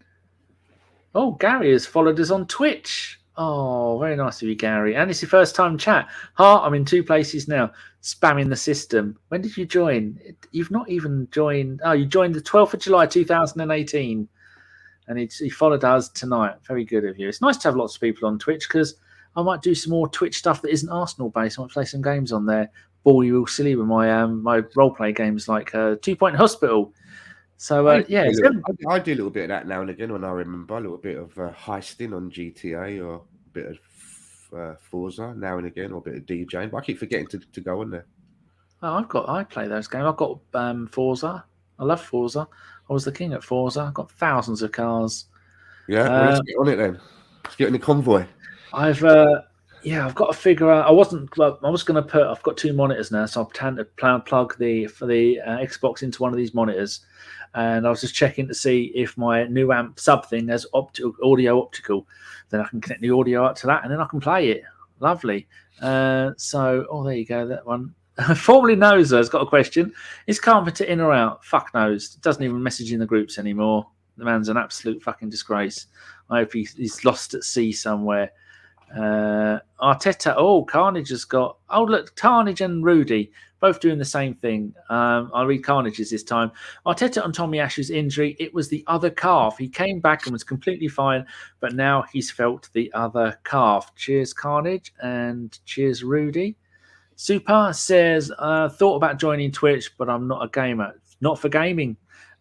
Oh, Gary has followed us on Twitch. Oh, very nice of you, Gary. And it's your first time chat. I'm in 2 places now, spamming the system. When did you join? You've not even joined. Oh, you joined the 12th of July, 2018. And he followed us tonight. Very good of you. It's nice to have lots of people on Twitch because I might do some more Twitch stuff that isn't Arsenal-based. I might play some games on there. Bore you all silly with my role-play games like 2 Point Hospital. So, I do a little bit of that now and again when I remember. A little bit of heisting on GTA or a bit of Forza now and again, or a bit of DJing. But I keep forgetting to go on there. Oh, I play those games. I've got Forza. I love Forza. I was the king at Forza. I've got thousands of cars. Yeah, let's get on it then. Let's get in the convoy. I've got to figure out. I was going to put. I've got 2 monitors now, so I'm to plug the Xbox into one of these monitors, and I was just checking to see if my new amp sub thing has audio-optical. Then I can connect the audio up to that, and then I can play it. Lovely. There you go. That one. Formerly Noser has got a question. Is Carpenter in or out? Fuck knows. Doesn't even message in the groups anymore. The man's an absolute fucking disgrace. I hope he's lost at sea somewhere. Arteta. Oh, Carnage has got. Oh, look, Carnage and Rudy both doing the same thing. I'll read Carnage's this time. Arteta on Tomiyasu's injury. It was the other calf. He came back and was completely fine, but now he's felt the other calf. Cheers, Carnage, and cheers, Rudy. Super says, thought about joining Twitch, but I'm not a gamer. Not for gaming.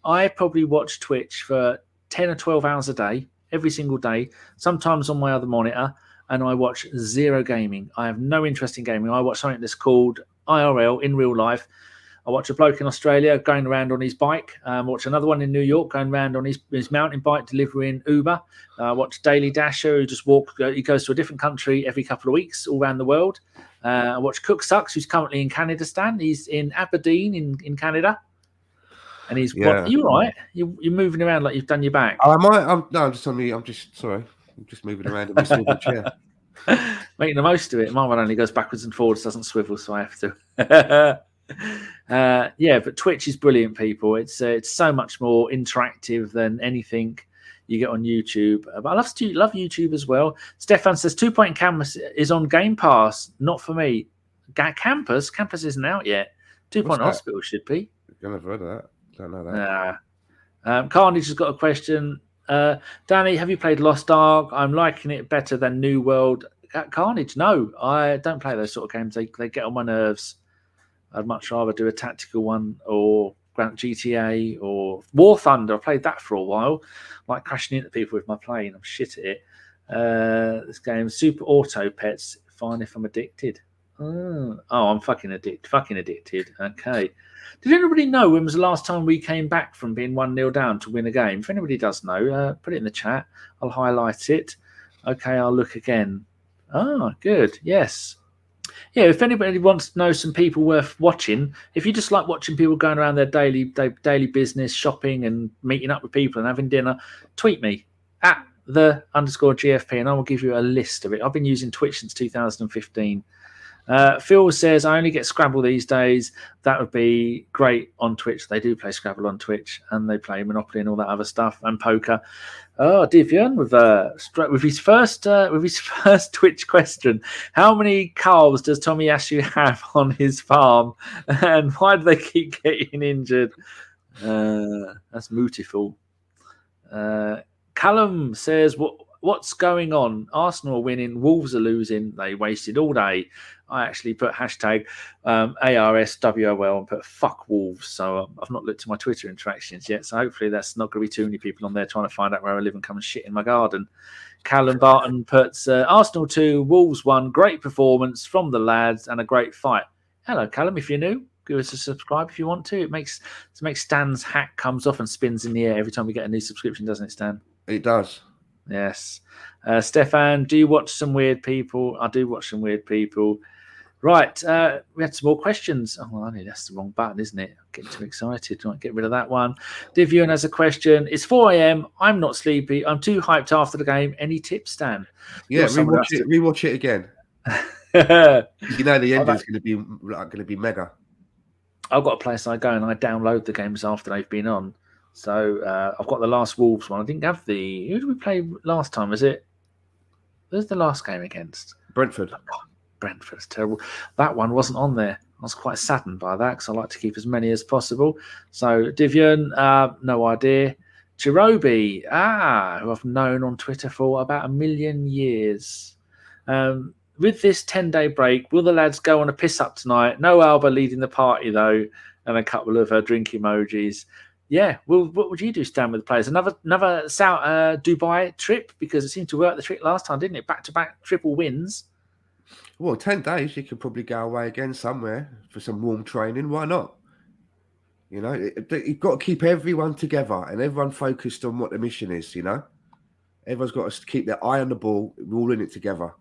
I probably watch Twitch for 10 or 12 hours a day, every single day, sometimes on my other monitor, and I watch zero gaming. I have no interest in gaming. I watch something that's called IRL, in real life. I watch a bloke in Australia going around on his bike. Watch another one in New York going around on his mountain bike delivering Uber. Watch Daily Dasher who just he goes to a different country every couple of weeks all around the world. I watch Cook Sucks, who's currently in Canada. Stan, he's in Aberdeen in Canada, and he's. Yeah. Are you all right? You're moving around like you've done your back. Oh, am I? I'm just on me. I'm just sorry. I'm just moving around in my swivel chair. Making the most of it. My one only goes backwards and forwards, doesn't swivel, so I have to. But Twitch is brilliant, people. It's so much more interactive than anything you get on YouTube. But I love YouTube as well. Stefan says 2 Point Campus is on Game Pass. Not for me. Campus isn't out yet. 2 Point Hospital should be. I've never heard of that. Don't know that. Carnage has got a question. Danny, have you played Lost Ark? I'm liking it better than New World. Carnage, no, I don't play those sort of games. They get on my nerves. I'd much rather do a tactical one or GTA or War Thunder. I played that for a while, like crashing into people with my plane. I'm shit at it. This game, Super Auto Pets. Fine if I'm addicted. Oh, I'm fucking addicted. Okay. Did anybody know when was the last time we came back from being 1-0 down to win a game? If anybody does know, put it in the chat. I'll highlight it. Okay, I'll look again. Oh, good. Yes. Yeah, if anybody wants to know some people worth watching, if you just like watching people going around their daily business, shopping and meeting up with people and having dinner, tweet me at @the_GFP and I will give you a list of it. I've been using Twitch since 2015. Phil says, I only get Scrabble these days. That would be great on Twitch. They do play Scrabble on Twitch and they play Monopoly and all that other stuff and poker. Oh, Divian with his first Twitch question. How many calves does Tomiyasu have on his farm and why do they keep getting injured? That's beautiful. Callum says, what's going on? Arsenal are winning, Wolves are losing. They wasted all day. I actually put hashtag ARSWOL and put fuck Wolves. So I've not looked at my Twitter interactions yet. So hopefully that's not going to be too many people on there trying to find out where I live and come and shit in my garden. Callum Barton puts Arsenal 2, Wolves 1. Great performance from the lads and a great fight. Hello, Callum. If you're new, give us a subscribe if you want to. It makes Stan's hat comes off and spins in the air every time we get a new subscription, doesn't it, Stan? It does. Yes. Stefan, do you watch some weird people? I do watch some weird people. Right. We had some more questions. Oh, that's the wrong button, isn't it? I'm getting too excited. Right, get rid of that one. Divyun has a question. It's 4 a.m. I'm not sleepy. I'm too hyped after the game. Any tips, Stan? Yeah, rewatch it again. You know the ending's going to be mega. I've got a place I go and I download the games after they've been on. So I've got the last Wolves one. I didn't have the... Who did we play last time? Was it... Who's the last game against? Brentford. Oh, Brentford's terrible. That one wasn't on there. I was quite saddened by that because I like to keep as many as possible. So Divian, no idea. Chirobi, who I've known on Twitter for about 1 million years. With this 10-day break, will the lads go on a piss up tonight? No Alba leading the party though, and a couple of drink emojis. Yeah, well, what would you do, Stan, with the players? Another South Dubai trip, because it seemed to work the trick last time, didn't it? Back-to-back triple wins. Well, 10 days, you could probably go away again somewhere for some warm training. Why not? You know, you've got to keep everyone together and everyone focused on what the mission is, you know? Everyone's got to keep their eye on the ball. We're all in it together.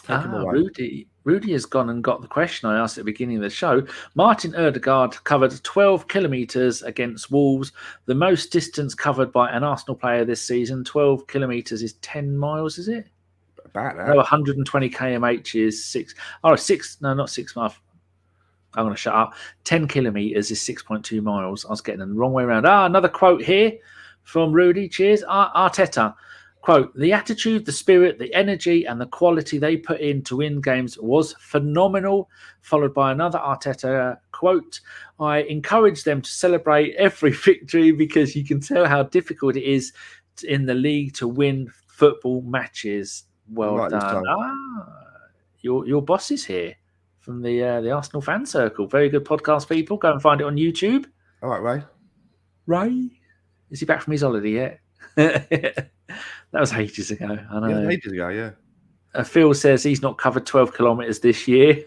Rudy has gone and got the question I asked at the beginning of the show. Martin Ødegaard covered 12 kilometres against Wolves, the most distance covered by an Arsenal player this season. 12 kilometres is 10 miles, is it? About that. No, 120 kmh is 6. Oh, 6. No, not 6 miles. I'm going to shut up. 10 kilometres is 6.2 miles. I was getting the wrong way around. Another quote here from Rudy. Cheers. Arteta. Quote, the attitude, the spirit, the energy and the quality they put in to win games was phenomenal. Followed by another Arteta quote, I encourage them to celebrate every victory because you can tell how difficult it is in the league to win football matches. Well done. Your boss is here from the Arsenal fan circle. Very good podcast, people. Go and find it on YouTube. All right, Ray. Is he back from his holiday yet? That was ages ago. I know. Yeah, ages ago, yeah. Phil says he's not covered 12 kilometres this year.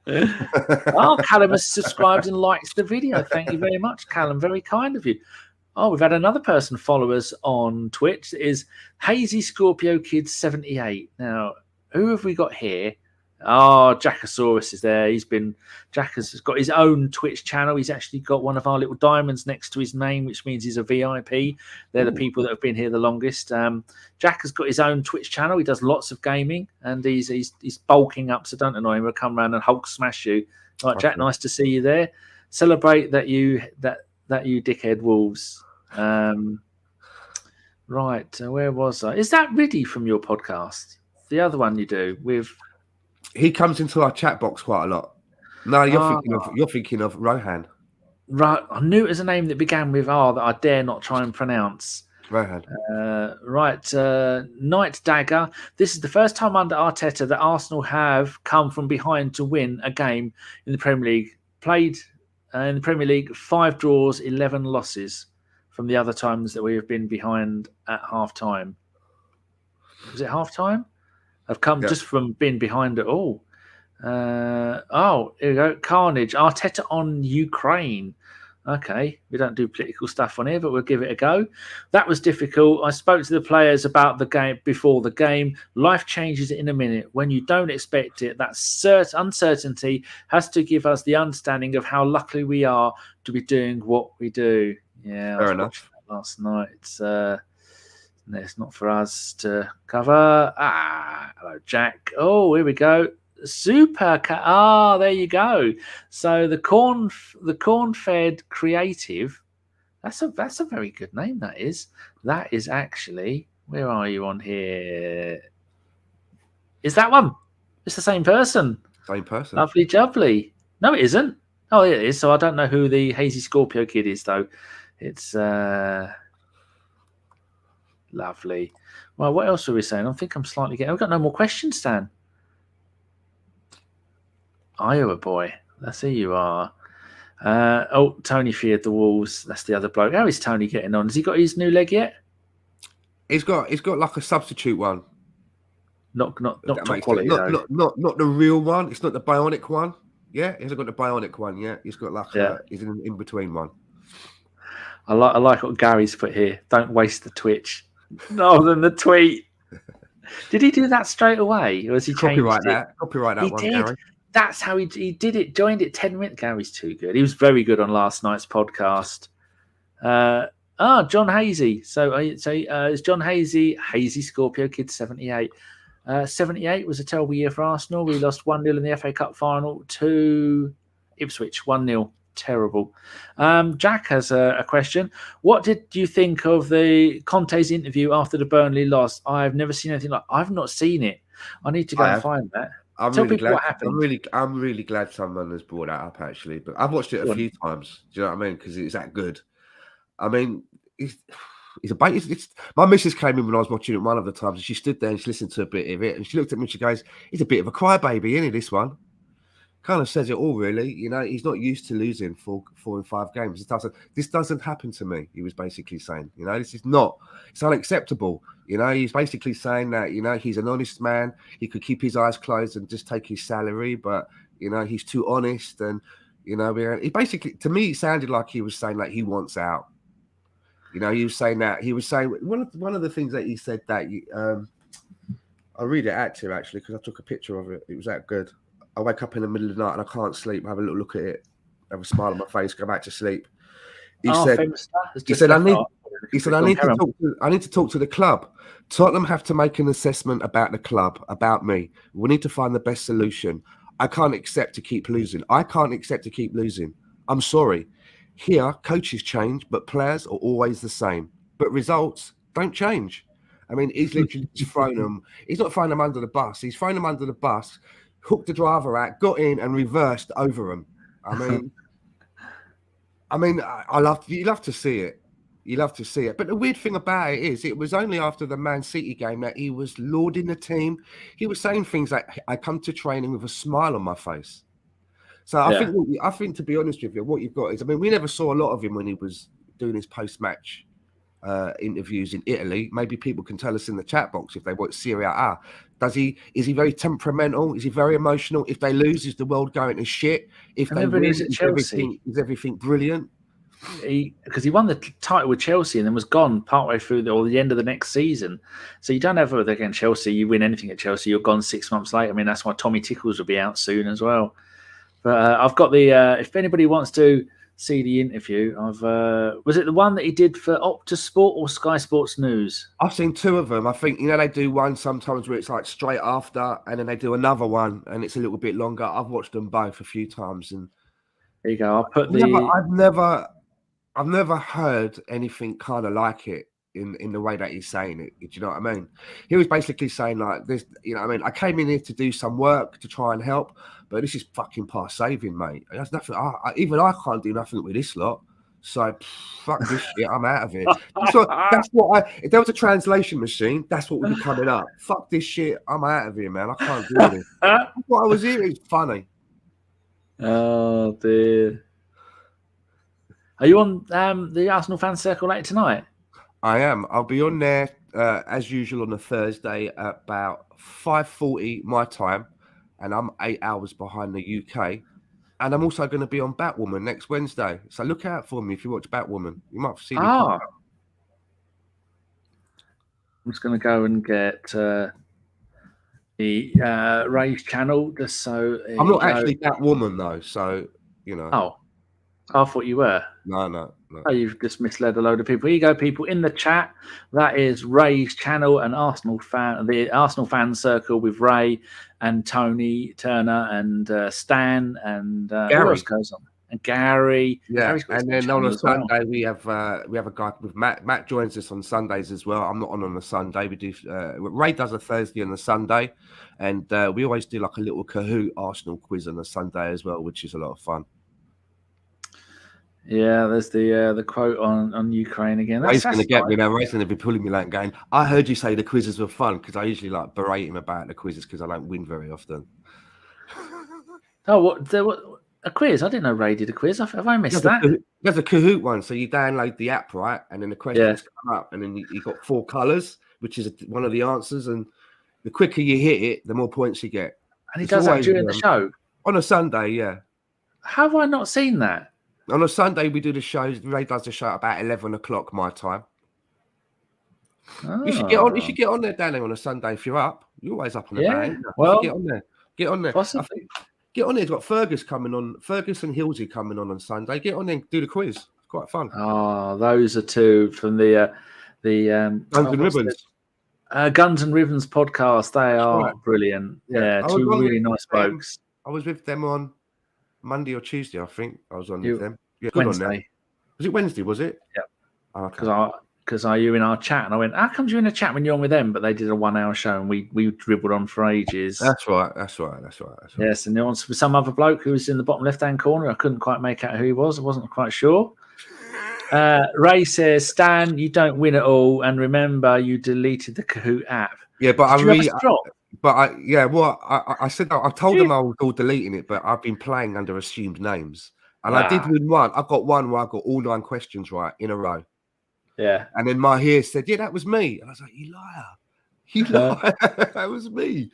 Callum has subscribed and likes the video. Thank you very much, Callum. Very kind of you. We've had another person follow us on Twitch. It is Hazy Scorpio Kid 78. Now, who have we got here? Jackosaurus is there. Jack has got his own Twitch channel. He's actually got one of our little diamonds next to his name, which means he's a VIP. They're the people that have been here the longest. Jack has got his own Twitch channel. He does lots of gaming, and he's bulking up, so don't annoy him. He'll come around and Hulk smash you. All right, Jack, nice to see you there. Celebrate that you dickhead Wolves. Right, where was I? Is that Riddy from your podcast? The other one you do with... He comes into our chat box quite a lot. No, you're thinking of Rohan. Right, I knew it was a name that began with R that I dare not try and pronounce. Rohan. Night Dagger. This is the first time under Arteta that Arsenal have come from behind to win a game in the Premier League. Played in the Premier League 5 draws, 11 losses from the other times that we have been behind at half time. Was it half time? I've come just from being behind it all. Here we go. Carnage. Arteta on Ukraine. Okay, we don't do political stuff on here, but we'll give it a go. That was difficult. I spoke to the players about the game before the game. Life changes in a minute. When you don't expect it, that uncertainty has to give us the understanding of how lucky we are to be doing what we do. Yeah, fair enough. Last night, it's not for us to cover. Hello, Jack. Oh, here we go. Super. There you go. So the corn-fed creative. That's a very good name. That is actually. Where are you on here? Is that one? It's the same person. Same person. Lovely jubbly. No, it isn't. Oh, it is. So I don't know who the Hazy Scorpio Kid is, though. It's lovely. Well, what else are we saying? I think I'm slightly getting... I've got no more questions, Stan. Iowa boy. That's who you are. Tony feared the Wolves. That's the other bloke. How is Tony getting on? Has he got his new leg yet? He's got like a substitute one. Not top quality, not the real one. It's not the bionic one. Yeah, he hasn't got the bionic one yet. He's got he's in between one. I like what Gary's put here. Don't waste the Twitch. No, than the tweet. Did he do that straight away, or has he changed it? Copyright that one, Gary. That's how he did it. Joined it 10 minutes. Gary's too good. He was very good on last night's podcast. John Hazy. So it's John Hazy Scorpio Kid 78. 78 was a terrible year for Arsenal. We lost 1-0 in the FA Cup final to Ipswich. 1-0. terrible. Jack has a question. What did you think of the Conte's interview after the Burnley loss? I've never seen anything like. I've not seen it. I need to go and find that. Tell people glad, what happened. I'm really glad someone has brought that up actually. But I've watched it a few times. Do you know what I mean? Because it's that good. I mean, my missus came in when I was watching it one of the times, and she stood there and she listened to a bit of it, and she looked at me and she goes, "He's a bit of a crybaby, isn't he? This one kind of says it all, really. You know, he's not used to losing 4 and 5 games. This doesn't happen to me." He was basically saying, you know, it's unacceptable. You know, he's basically saying that, you know, he's an honest man. He could keep his eyes closed and just take his salary, but you know, he's too honest, and you know, he basically, to me, it sounded like he was saying like he wants out. You know, he was saying one of the things that he said that I'll read it out to you actually, because I took a picture of it. It was that good. I wake up in the middle of the night and I can't sleep. I have a little look at it, have a smile on my face, go back to sleep. He said, I need to talk to the club. Tottenham have to make an assessment about the club, about me. We need to find the best solution. I can't accept to keep losing. I'm sorry. Here, coaches change, but players are always the same. But results don't change. I mean, he's literally just thrown them. He's not throwing them under the bus. He's thrown them under the bus, hooked the driver out, got in and reversed over them. You love to see it. You love to see it. But the weird thing about it is, it was only after the Man City game that he was lauding the team. He was saying things like, "I come to training with a smile on my face." So I think, to be honest with you, what you've got is, I mean, we never saw a lot of him when he was doing his post-match interviews in Italy. Maybe people can tell us in the chat box if they watch Serie A. Is he very temperamental? Is he very emotional? If they lose, is the world going to shit? If they win, is everything brilliant? Because he won the title with Chelsea and then was gone partway through the end of the next season. So you don't ever, against Chelsea, you win anything at Chelsea, you're gone 6 months later. I mean, that's why Tommy Tickles will be out soon as well. But I've got if anybody wants to see the interview, was it the one that he did for Opta Sport or Sky Sports News? I've seen 2 of them. I think, you know, they do one sometimes where it's like straight after, and then they do another one and it's a little bit longer. I've watched them both a few times, and there you go. I'll put I've never heard anything kind of like it in the way that he's saying it. Do you know what I mean? He was basically saying like this, you know what I mean? I came in here to do some work to try and help, but this is fucking past saving, mate. There's nothing. Even I can't do nothing with this lot. So fuck this shit. I'm out of it. That's what if there was a translation machine, that's what would be coming up. Fuck this shit. I'm out of here, man. I can't do this. What I was hearing is funny. Oh dear. Are you on the Arsenal fan circle later tonight? I am. I'll be on there as usual on a Thursday at about 5:40 my time, and I'm 8 hours behind the UK. And I'm also going to be on Batwoman next Wednesday. So look out for me if you watch Batwoman. You might see me. I'm just going to go and get the Ray's channel just so. I'm not actually Batwoman though, so you know. Oh, I thought you were. No. Oh, you've just misled a load of people. Here you go, people in the chat. That is Ray's channel, and the Arsenal fan circle with Ray and Tony Turner and Stan and who else goes on? And Gary. Yeah, and then on a Sunday we have a guy with Matt. Matt joins us on Sundays as well. I'm not on a Sunday. We do Ray does a Thursday and a Sunday, and we always do like a little Kahoot Arsenal quiz on a Sunday as well, which is a lot of fun. Yeah, there's the quote on Ukraine again. Ray's going to get me now. Ray's going to be pulling me like going, I heard you say the quizzes were fun, because I usually like berate him about the quizzes because I don't win very often. Oh, what a quiz? I didn't know Ray did a quiz. Have I missed that? There's a Kahoot one. So you download the app, right? And then the questions come up, and then you got 4 colours, which is one of the answers. And the quicker you hit it, the more points you get. And he does that during the show? On a Sunday, yeah. How have I not seen that? On a Sunday, we do the shows. Ray does the show at about 11 o'clock my time. Oh. You should get on there, Danny, on a Sunday if you're up. You're always up on the day. Well, get on there. Possibly. Get on there. It's got Fergus coming on. Fergus and Hilsey coming on Sunday. Get on there and do the quiz. It's quite fun. Oh, those are 2 from the Guns and Ribbons. Guns and Ribbons podcast. They are brilliant. Yeah, 2 really nice folks. I was with them on Monday or Tuesday, I think. I was on with them. Yeah, good Wednesday. on them. Was it Wednesday, was it? Yeah. Oh, okay. Because you in our chat, and I went, how come you're in a chat when you're on with them? But they did a 1 hour show, and we dribbled on for ages. That's right. Yes, and there was some other bloke who was in the bottom left-hand corner. I couldn't quite make out who he was. I wasn't quite sure. Ray says, Stan, you don't win it all, and remember, you deleted the Kahoot app. Yeah, but I said I told them I was all deleting it, but I've been playing under assumed names, and I did win one. I got one where I got all 9 questions right in a row. Yeah, and then Mahir said, "Yeah, that was me," and I was like, "You liar, you liar, that was me."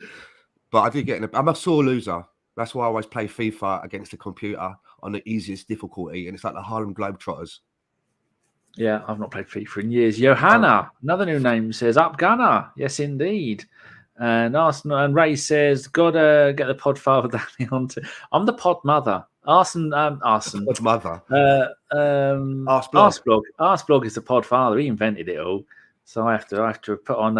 But I did get I'm a sore loser. That's why I always play FIFA against the computer on the easiest difficulty, and it's like the Harlem Globetrotters. Yeah, I've not played FIFA in years. Johanna, another new name, says, Up Gunner. Yes, indeed. And Arsenal and Ray says, gotta get the pod father Danny onto. I'm the pod mother. Arson. Pod mother. Arsblog is the pod father. He invented it all. So I have to put on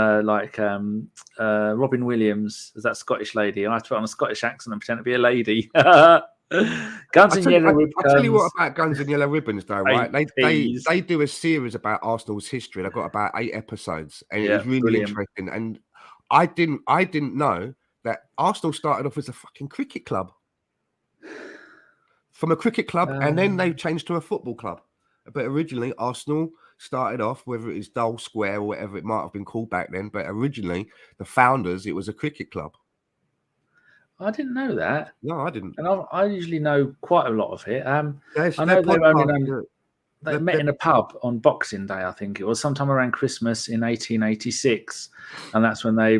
Robin Williams, as that Scottish lady. I have to put on a Scottish accent and pretend to be a lady. Guns and Yellow Ribbons. I'll tell you what about Guns and Yellow Ribbons, though, right? They do a series about Arsenal's history. They've got about 8 episodes, and it was really interesting. And I didn't know that Arsenal started off as a fucking cricket club. From a cricket club, and then they changed to a football club. But originally, Arsenal started off, whether it is Dull Square or whatever it might have been called back then, but originally, the founders, it was a cricket club. I didn't know that. No, I didn't. And I usually know quite a lot of it. I know they met in a pub on Boxing Day, I think it was, sometime around Christmas in 1886. And that's when they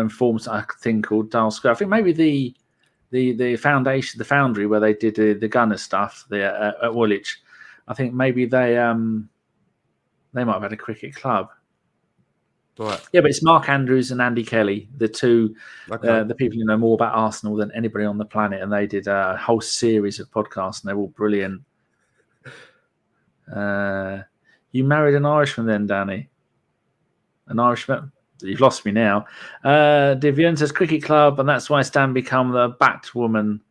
formed a thing called Dull Square. I think maybe the foundation, the foundry where they did the gunner stuff there at Woolwich. I think maybe they might have had a cricket club. Right. Yeah, but it's Mark Andrews and Andy Kelly, the two, the people who know more about Arsenal than anybody on the planet, and they did a whole series of podcasts, and they're all brilliant. You married an Irishman then, Danny? An Irishman? You've lost me now. Divian says cricket club, and that's why Stan become the Batwoman.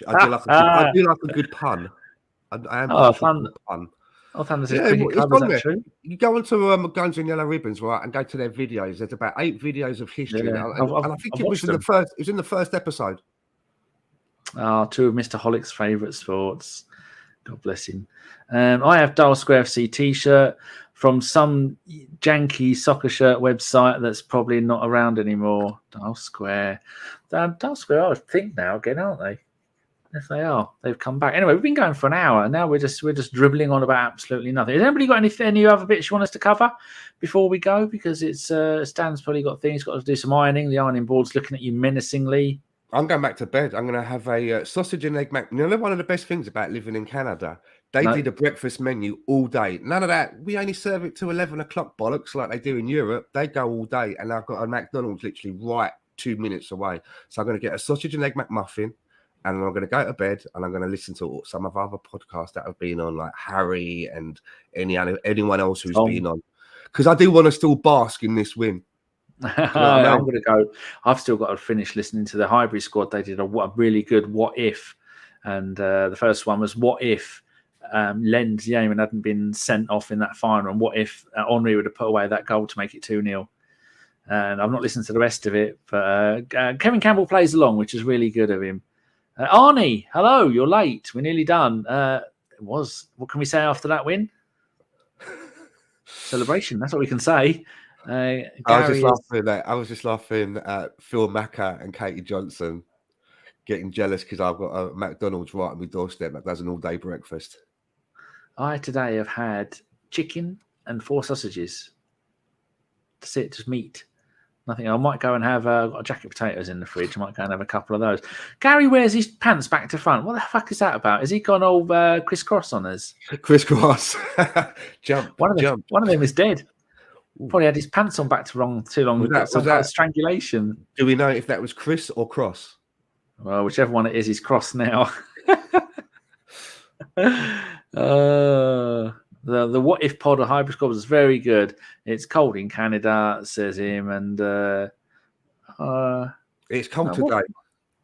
I do like a good pun. I am a good pun. Oh, cricket club, is that true? You go onto Guns and Yellow Ribbons, right, and go to their videos. There's about 8 videos of history, and I think it was in the first. It was in the first episode. 2 of Mr. Hollick's favourite sports. God bless him. I have Dull Square FC T-shirt from some janky soccer shirt website that's probably not around anymore. Dull Square. Dull Square, I think now again, aren't they? Yes, they are. They've come back. Anyway, we've been going for an hour, and now we're just dribbling on about absolutely nothing. Has anybody got any other bits you want us to cover before we go? Because it's Stan's probably got things. He's got to do some ironing. The ironing board's looking at you menacingly. I'm going back to bed. I'm going to have a sausage and egg mac. You know, one of the best things about living in Canada, they did a breakfast menu all day. None of that. We only serve it to 11 o'clock bollocks like they do in Europe. They go all day, and I've got a McDonald's literally right 2 minutes away. So I'm going to get a sausage and egg McMuffin. And I'm going to go to bed, and I'm going to listen to some of other podcasts that have been on, like Harry and anyone else who's been on, because I do want to still bask in this win. I'm going to go. I've still got to finish listening to the Highbury squad. They did a really good what if, and the first one was what if Len's Yeoman hadn't been sent off in that final, and what if Henry would have put away that goal to make it 2-0. And I've not listened to the rest of it, but Kevin Campbell plays along, which is really good of him. Arnie, hello, you're late. We're nearly done. What can we say after that win? Celebration, that's what we can say. I was just laughing at Phil Macca and Katie Johnson getting jealous because I've got a McDonald's right on my doorstep that does an all-day breakfast. I today have had chicken and 4 sausages. That's it, just meat. Nothing. I might go and have got a jacket of potatoes in the fridge. I might go and have a couple of those. Gary wears his pants back to front. What the fuck is that about? Has he gone all crisscross on us? Crisscross. Jump. One of them is dead. Probably had his pants on back to wrong too long. Was that strangulation? Do we know if that was Chris or Cross? Well, whichever one it is, he's cross now. The what if pod of Hybrid Squad is very good. It's cold in Canada, says him, and it's cold today.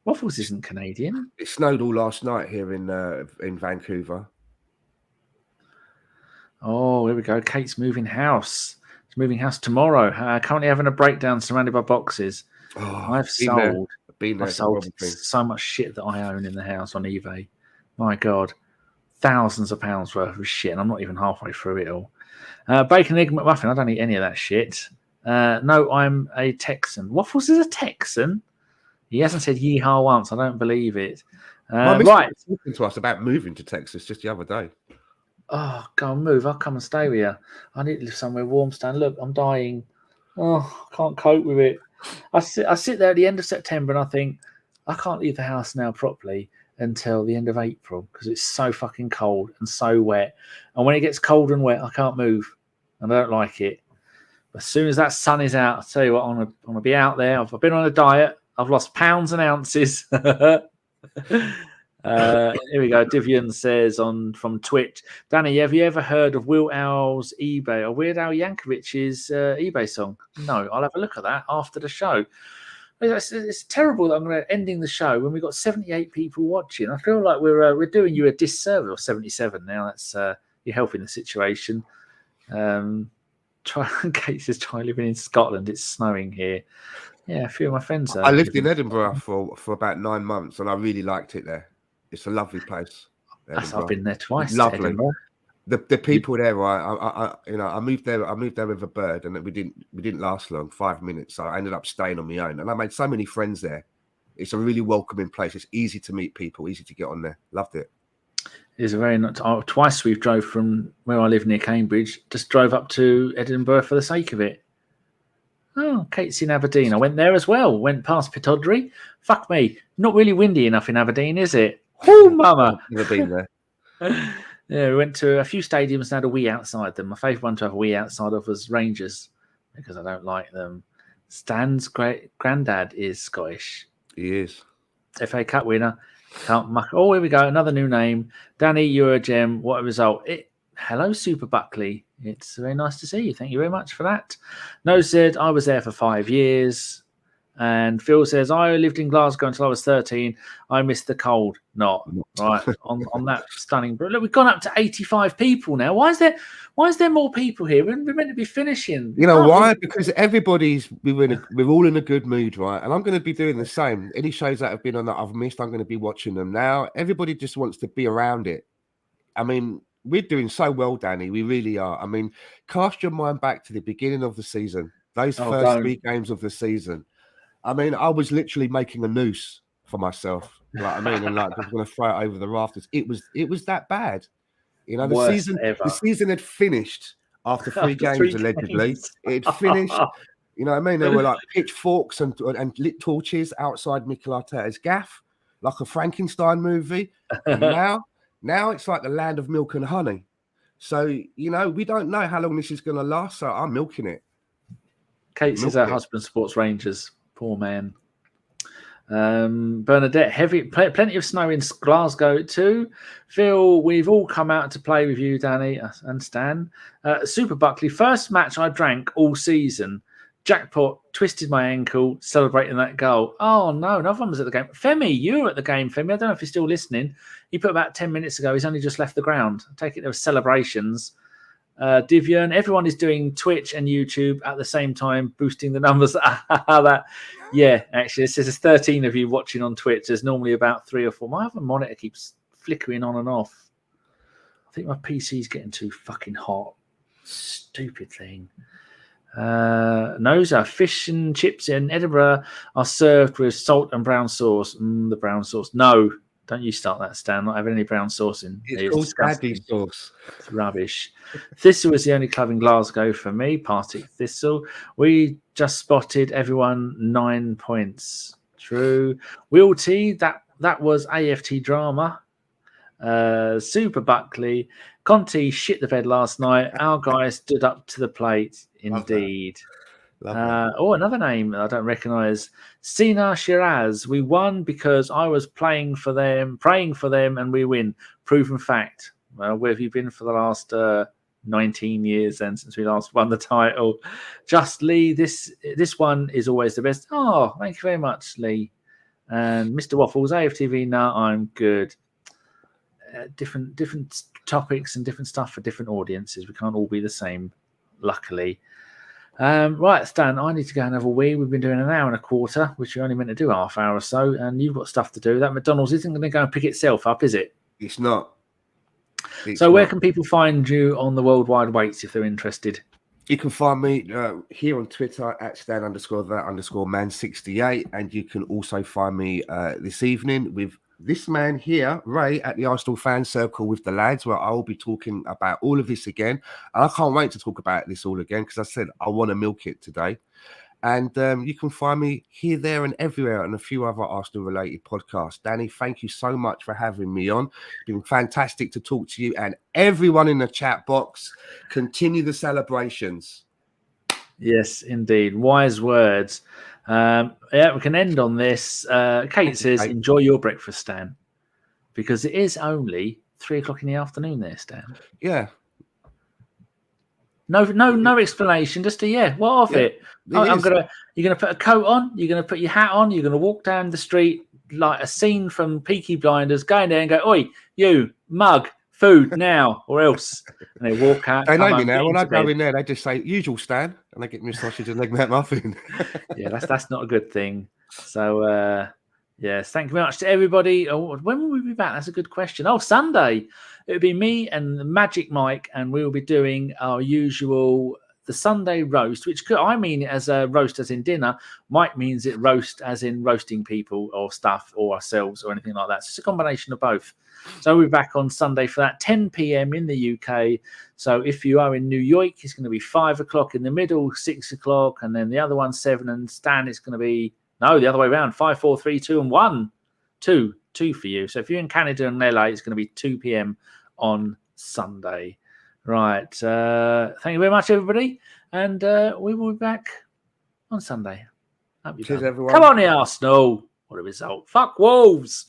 Waffles isn't Canadian. It snowed all last night here in Vancouver. Oh, here we go. Kate's moving house. She's moving house tomorrow. Currently having a breakdown surrounded by boxes. Oh, I've sold sold so much shit that I own in the house on eBay. My God. Thousands of pounds worth of shit, and I'm not even halfway through it all. Bacon, egg, McMuffin. I don't eat any of that shit. No, I'm a Texan. Waffles is a Texan? He hasn't said yeehaw once. I don't believe it. Right. Talking to us about moving to Texas just the other day. Oh, go and move. I'll come and stay with you. I need to live somewhere warm, Stan. Look, I'm dying. Oh, I can't cope with it. I sit there at the end of September and I think, I can't leave the house now properly until the end of April because it's so fucking cold and so wet. And when it gets cold and wet, I can't move. And I don't like it. But as soon as that sun is out, I'll tell you what, I'm gonna be out there. I've been on a diet. I've lost pounds and ounces. Here we go. Divian says from Twitch, Danny, have you ever heard of Weird Al's eBay or Weird Al Yankovic's eBay song? No, I'll have a look at that after the show. It's terrible that I'm going to ending the show when we've got 78 people watching. I feel like we're doing you a disservice. Or 77 now. That's you're helping the situation. Kate says try living in Scotland. It's snowing here. Yeah, a few of my friends. I lived in Edinburgh for about 9 months, and I really liked it there. It's a lovely place. I've been there twice. Lovely. The people there, I moved there. I moved there with a bird, and we didn't last long. 5 minutes. So I ended up staying on my own, and I made so many friends there. It's a really welcoming place. It's easy to meet people, easy to get on there. Loved it. It is a very twice we've drove from where I live near Cambridge. Just drove up to Edinburgh for the sake of it. Oh, Kate's in Aberdeen. I went there as well. Went past Pittodrie. Fuck me. Not really windy enough in Aberdeen, is it? Oh, mama. Never been there. Yeah, we went to a few stadiums and had a wee outside them. My favourite one to have a wee outside of was Rangers because I don't like them. Stan's granddad is Scottish. He is. FA Cup winner. Can't muck. Oh, here we go. Another new name. Danny, you're a gem. What a result. Hello, Super Buckley. It's very nice to see you. Thank you very much for that. No said, I was there for 5 years. And Phil says, I lived in Glasgow until I was 13. I missed the cold. Not right on that stunning. But look, we've gone up to 85 people now. Why is there more people here? We're meant to be finishing. You know why? Because we're all in a good mood, right? And I'm going to be doing the same. Any shows that have been on that I've missed, I'm going to be watching them now. Everybody just wants to be around it. I mean, we're doing so well, Danny. We really are. I mean, cast your mind back to the beginning of the season. Those first 3 games of the season. I mean, I was literally making a noose for myself. Like, I mean, and like, I was going to throw it over the rafters. It was that bad. You know, the season had finished after 3 games, allegedly. It finished. You know what I mean? There were like pitchforks and lit torches outside Mikel Arteta's gaff, like a Frankenstein movie. And now it's like the land of milk and honey. So, you know, we don't know how long this is going to last. So I'm milking it. Kate says her husband supports Rangers. Poor man. Bernadette, plenty of snow in Glasgow too. Phil, we've all come out to play with you, Danny and Stan. Super Buckley, first match I drank all season. Jackpot, twisted my ankle, celebrating that goal. Oh no, another one was at the game. Femi, you were at the game, Femi. I don't know if you're still listening. He put about 10 minutes ago. He's only just left the ground. I take it there were celebrations. Divian, everyone is doing Twitch and YouTube at the same time, boosting the numbers. Yeah, actually, it says there's 13 of you watching on Twitch. There's normally about 3 or 4. My other monitor keeps flickering on and off. I think my PC's getting too fucking hot. Stupid thing. Noza, fish and chips in Edinburgh are served with salt and brown sauce. The brown sauce. No, don't you start that, Stan. Not having any brown sauce in. It's called daddy sauce. It's rubbish. Thistle was the only club in Glasgow for me. Partick Thistle. We just spotted everyone 9 points. True. Will T, that was AFT drama. Super Buckley. Conte shit the bed last night. Our guy stood up to the plate. Indeed. Another name I don't recognise. Sina Shiraz. We won because I was praying for them, and we win. Proven fact. Well, where have you been for the last 19 years then since we last won the title? Just Lee, this one is always the best. Oh, thank you very much, Lee. And Mr. Waffles, AFTV, no, I'm good. Different topics and different stuff for different audiences. We can't all be the same, luckily. Right, Stan, I need to go and have a wee. We've been doing an hour and a quarter, which you're only meant to do half hour or so, and you've got stuff to do. That McDonald's isn't going to go and pick itself up, is it? It's not. So where can people find you on the Worldwide Weights if they're interested? You can find me here on Twitter at Stan_that_man68, and you can also find me this evening with this man here, Ray, at the Arsenal Fan Circle with the lads, where I will be talking about all of this again. And I can't wait to talk about this all again because I said I want to milk it today. And you can find me here, there, and everywhere on a few other Arsenal-related podcasts. Danny, thank you so much for having me on. It's been fantastic to talk to you and everyone in the chat box. Continue the celebrations. Yes, indeed. Wise words. Yeah, we can end on this. Kate says, enjoy your breakfast, Stan, because it is only 3 o'clock in the afternoon there, Stan. Yeah. No explanation. Just what of it? You're gonna put a coat on. You're gonna put your hat on. You're gonna walk down the street like a scene from Peaky Blinders. Go in there and go, "Oi, you mug, food now, or else." And they walk out. They know me now. When I go in there, they just say, "Usual, Stan," and they get me a sausage and egg McMuffin. Yeah, that's not a good thing. So yes, thank you very much to everybody. When will we be back? That's a good question. Sunday. It'll be me and Magic Mike, and we'll be doing our usual the Sunday roast, which I mean as a roast as in dinner. Mike means it roast as in roasting people or stuff or ourselves or anything like that. So it's a combination of both. So we're back on Sunday for that, 10 p.m. in the UK. So if you are in New York, it's going to be 5 o'clock in the middle, 6 o'clock, and then the other one 7. And Stan, it's going to be the other way around, 5, 4, 3, 2, and 1. 2 for you. So if you're in Canada and LA, it's going to be 2 p.m. on Sunday. Right. Thank you very much, everybody. And we will be back on Sunday. Cheers, everyone. Come on, the Arsenal. What a result. Fuck Wolves.